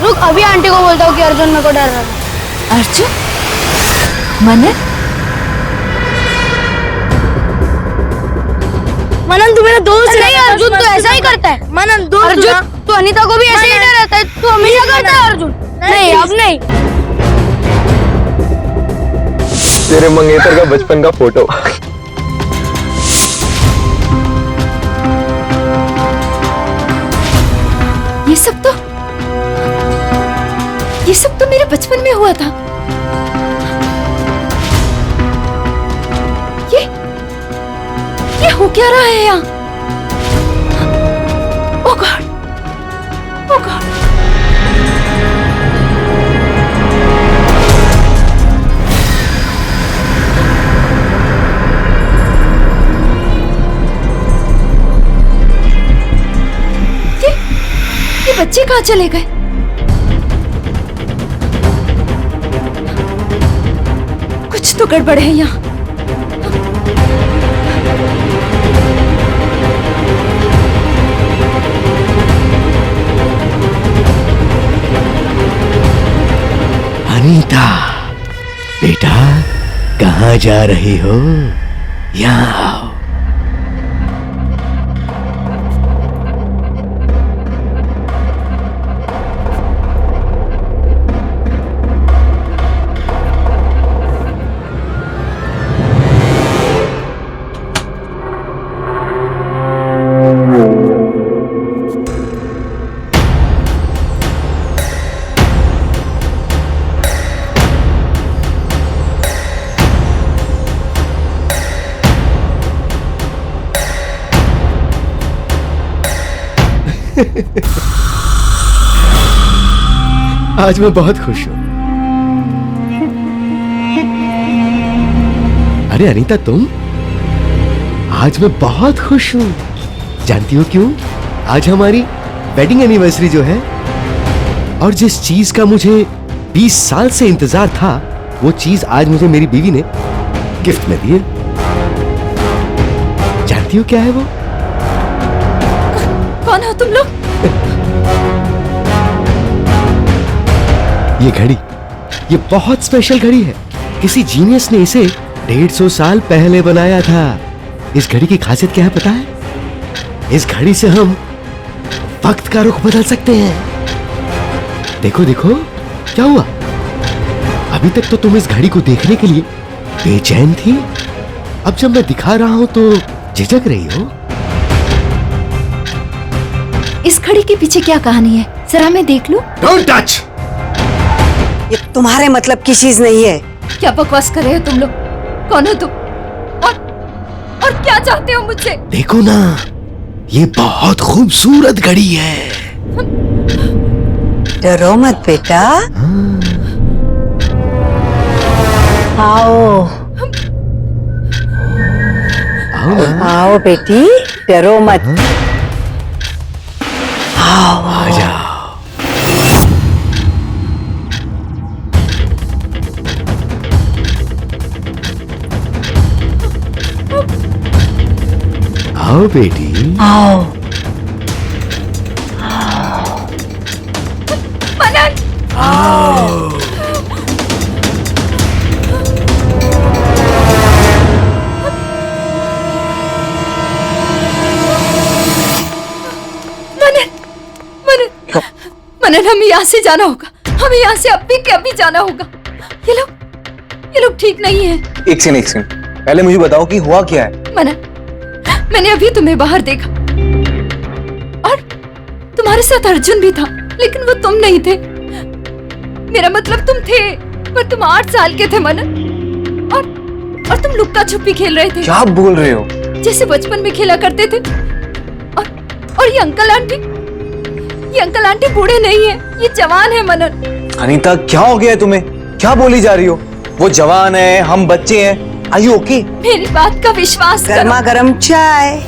रुक, अभी आंटी को बोलता हूँ कि अर्जुन मेरे को डर रहा है। अर्जुन? मनन? मनन तू मेरा दोस्त नहीं, अर्जुन तो ऐसा ही करता है। मनन दोस्त अर्जुन, तू अनीता को भी ऐसे ही डराता है, तू हमेशा करता है अर्जुन। नहीं अब नहीं। तेरे मंगेतर का बचपन का फोटो। ये सब तो मेरे बचपन में हुआ था। ये हो क्या रहा है यहाँ? ओह गॉड, ओह गॉड। ये बच्चे कहाँ चले गए? कुछ तो गड़बड़ है यहाँ। अनीता, बेटा कहाँ जा रही हो? यहाँ आओ। आज मैं बहुत खुश हूं। अरे अनीता, तुम? आज मैं बहुत खुश हूं। जानती हो क्यों? आज हमारी वेडिंग एनिवर्सरी जो है, और जिस चीज का मुझे 20 साल से इंतजार था, वो चीज आज मुझे मेरी बीवी ने गिफ्ट में दी है। जानती हो क्या है वो? कौन हो तुम लोग? ये घड़ी, ये बहुत स्पेशल घड़ी है। किसी जीनियस ने इसे 150 साल पहले बनाया था। इस घड़ी की खासियत क्या है पता है? इस घड़ी से हम वक्त का रुख बदल सकते हैं। देखो देखो क्या हुआ। अभी तक तो तुम इस घड़ी को देखने के लिए बेचैन थी, अब जब मैं दिखा रहा हूं तो झिझक रही हो। इस घड़ी के पीछे क्या कहानी है, जरा मैं देख लूं। Don't touch. ये तुम्हारे मतलब की चीज नहीं है। क्या बकवास कर रहे हो तुम लोग? कौन हो तुम और क्या चाहते हो मुझसे? देखो ना, ये बहुत खूबसूरत घड़ी है। डरो मत बेटा, आओ आओ बेटी, डरो मत, आओ आ जाओ। आओ बेटी, आओ। मनन, आओ। मनन, हमें यहाँ से जाना होगा, हमें यहाँ से अभी के अभी जाना होगा। ये लोग ठीक नहीं है। एक सेकंड, पहले मुझे बताओ कि हुआ क्या है। मनन, मैंने अभी तुम्हें बाहर देखा और तुम्हारे साथ अर्जुन भी था, लेकिन वो तुम नहीं थे। मेरा मतलब तुम थे, पर तुम 8 साल के थे मनन, और तुम लुक्का छुपी खेल रहे थे। क्या बोल रहे हो? जैसे बचपन में खेला करते थे। और ये अंकल आंटी बूढ़े नहीं है, ये जवान है मनन। अनीता क्या हो गया है तुम्हें? क्या बोली जा रही हो? वो जवान है, हम बच्चे हैं। Are you okay? मेरी बात का विश्वास करो। गर्मा गर्म चाय।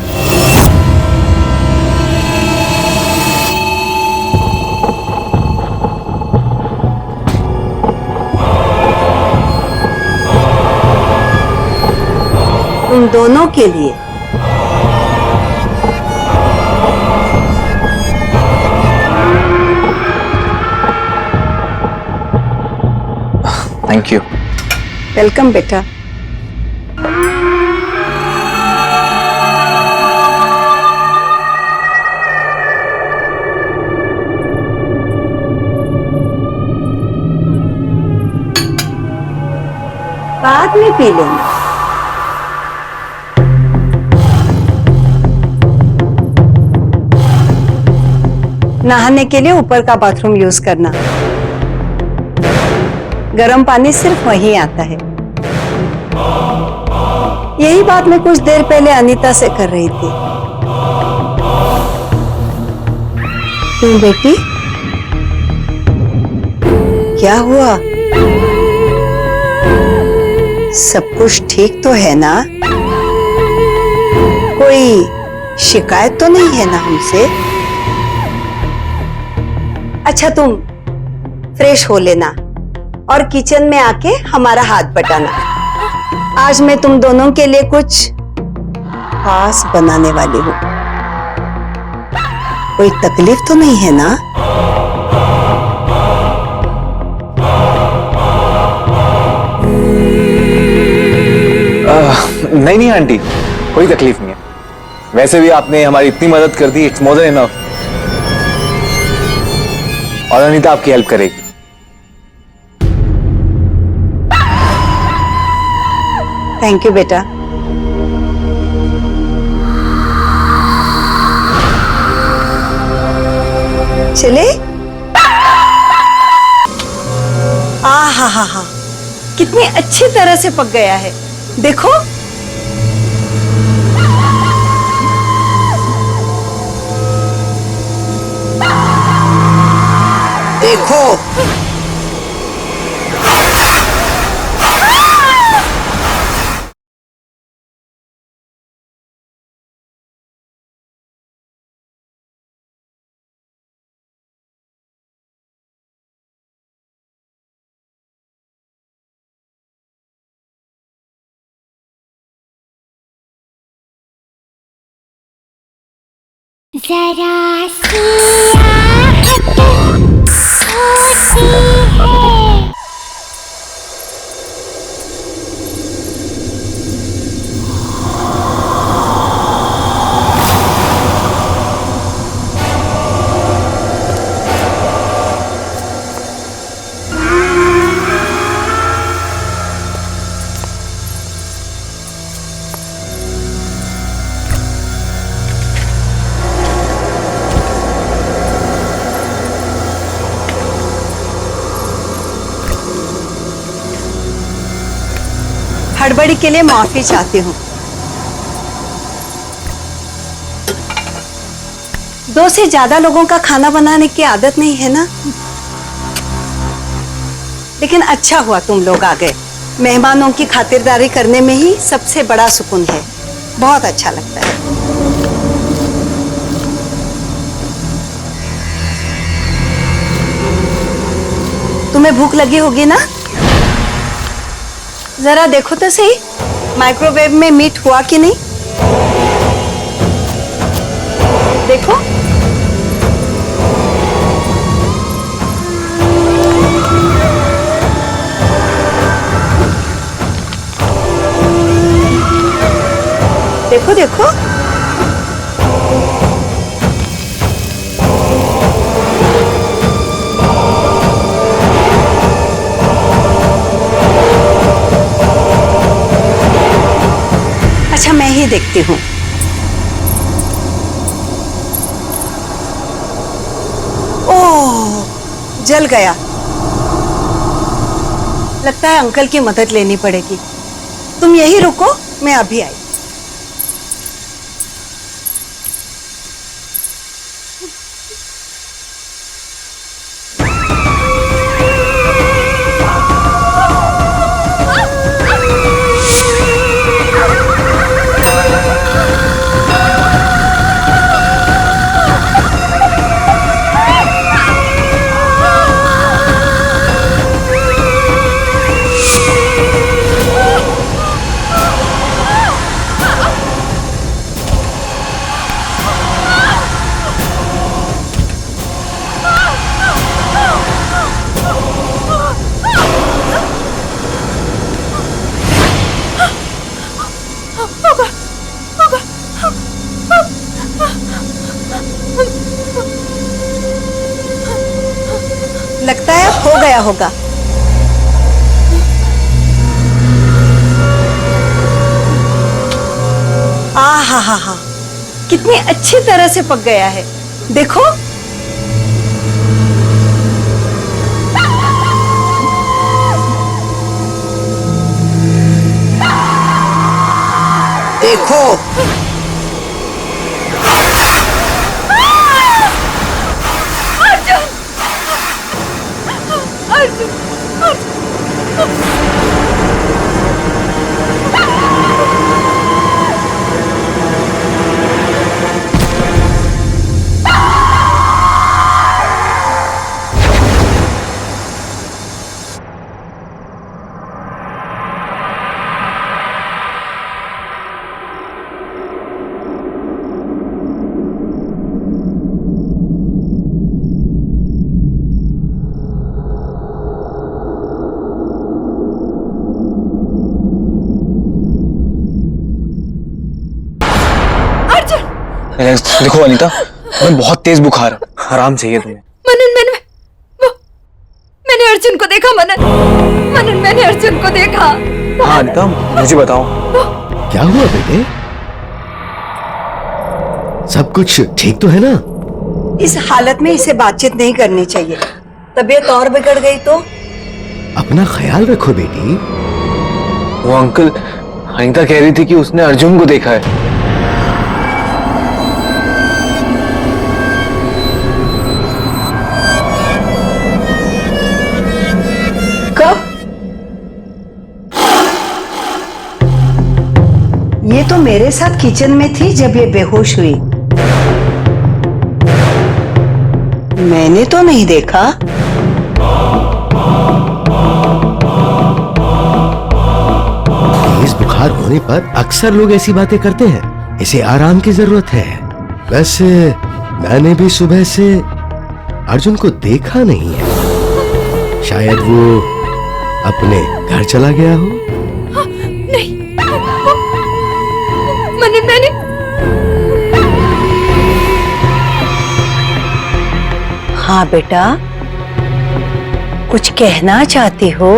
तुम दोनों के लिए। Thank you. वेलकम बेटा। बाद में पी लेना। नहाने के लिए ऊपर का बाथरूम यूज करना, गर्म पानी सिर्फ वहीं आता है। यही बात मैं कुछ देर पहले अनीता से कर रही थी। क्यों बेटी, क्या हुआ? सब कुछ ठीक तो है ना? कोई शिकायत तो नहीं है ना हमसे? अच्छा तुम फ्रेश हो लेना और किचन में आके हमारा हाथ बटाना। आज मैं तुम दोनों के लिए कुछ खास बनाने वाली हूँ। कोई तकलीफ तो नहीं है ना? नहीं नहीं आंटी, कोई तकलीफ नहीं है। वैसे भी आपने हमारी इतनी मदद कर दी, इट्स मोर देन इनफ। और अनीता आपकी हेल्प करेगी। थैंक यू बेटा। चले? हा कितनी अच्छी तरह से पक गया है, देखो। देखो जरा सी आहट होती है। गड़बड़ी के लिए माफी चाहती हूँ। 2 से ज्यादा लोगों का खाना बनाने की आदत नहीं है ना, लेकिन अच्छा हुआ तुम लोग आ गए। मेहमानों की खातिरदारी करने में ही सबसे बड़ा सुकून है, बहुत अच्छा लगता है। तुम्हें भूख लगी होगी ना? जरा देखो तो सही, माइक्रोवेव में मीट हुआ कि नहीं। देखो। देखो देखो। अच्छा मैं ही देखती हूँ। ओह, जल गया। लगता है अंकल की मदद लेनी पड़ेगी। तुम यही रुको, मैं अभी आई। लगता है हो गया होगा। हा हा हा, कितनी अच्छी तरह से पक गया है, देखो। देखो देखो अनीता, मैं बहुत तेज बुखार है, आराम चाहिए तुम्हें। मनन, मैंने अर्जुन को देखा। मनन, मैंने अर्जुन को देखा। हाँ अनीता, मुझे बताओ क्या हुआ बेटे? सब कुछ ठीक तो है ना? इस हालत में इसे बातचीत नहीं करनी चाहिए, तबीयत और बिगड़ गई तो। अपना ख्याल रखो बेटी। वो अंकल, अनीता कह रही थी कि उसने अर्जुन को देखा है। ये तो मेरे साथ किचन में थी जब ये बेहोश हुई। मैंने तो नहीं देखा। तेज बुखार होने पर अक्सर लोग ऐसी बातें करते हैं। इसे आराम की जरूरत है। वैसे मैंने भी सुबह से अर्जुन को देखा नहीं है। शायद वो अपने घर चला गया हो। नहीं, मैंने हाँ बेटा, कुछ कहना चाहती हो?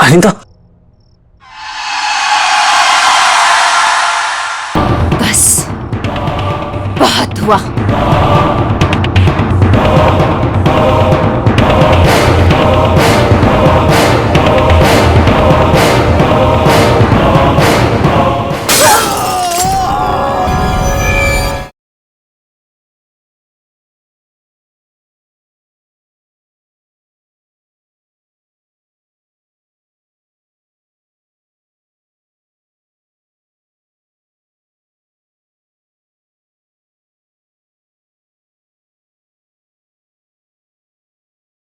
अनीता, हुआ।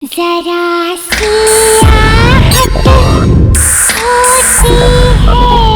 जरा सी आहट होती है।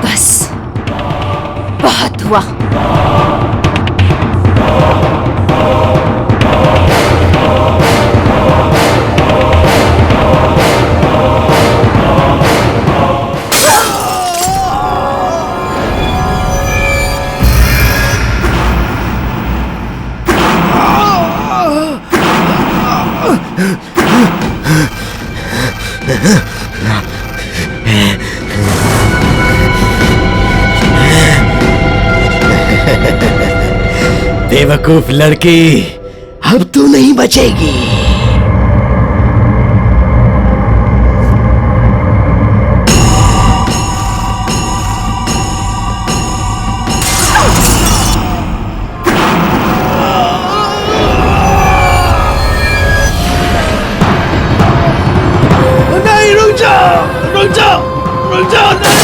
बस बहुत हुआ। बेवकूफ लड़की, अब तू नहीं बचेगी। नहीं, रुक जाओ, रुक जाओ, रुक जाओ, नहीं।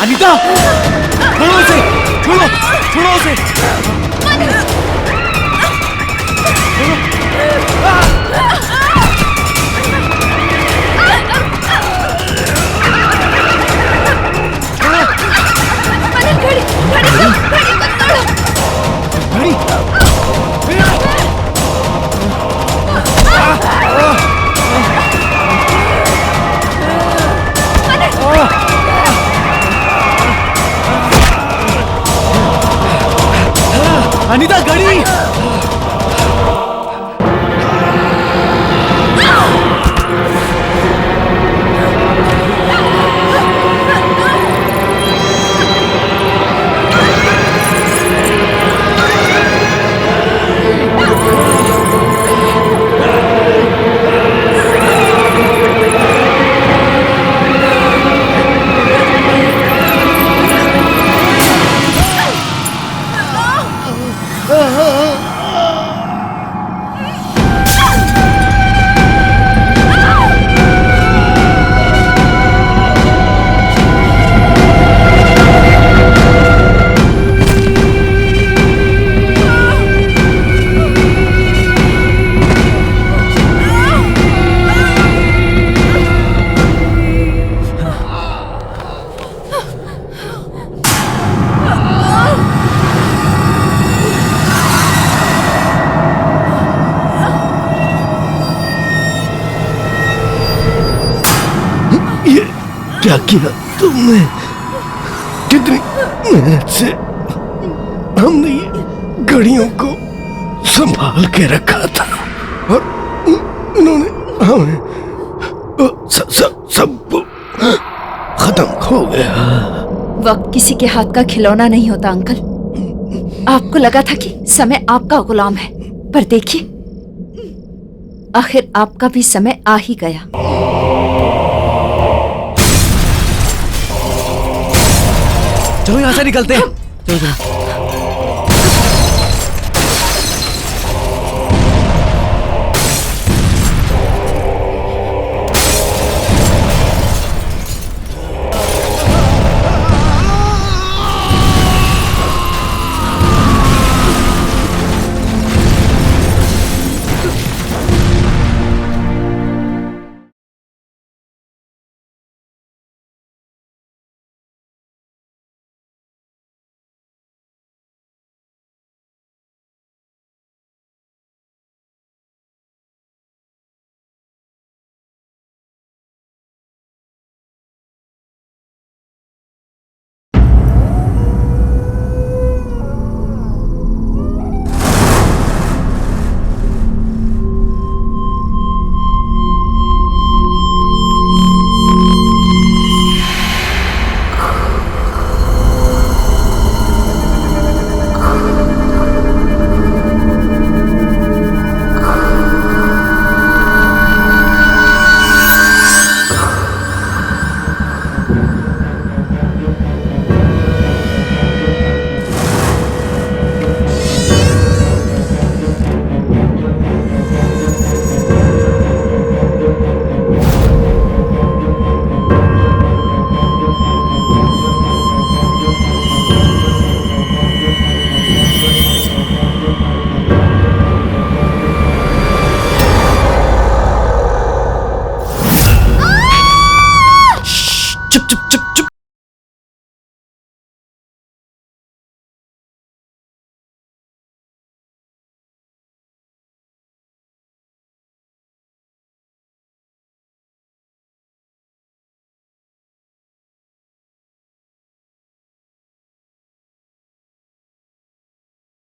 अनीता, छोड़ो उसे, छोड़ो, छोड़ो उसे। अनीता घड़ी। क्या किया तुमने? कितनी मेहनत से हमने ये घड़ियों को संभाल के रखा था और इन्होंने हमें सब खत्म हो गया। वक्त किसी के हाथ का खिलौना नहीं होता अंकल। आपको लगा था कि समय आपका गुलाम है, पर देखिए आखिर आपका भी समय आ ही गया। चलो यहाँ से निकलते हैं। चलो चलो।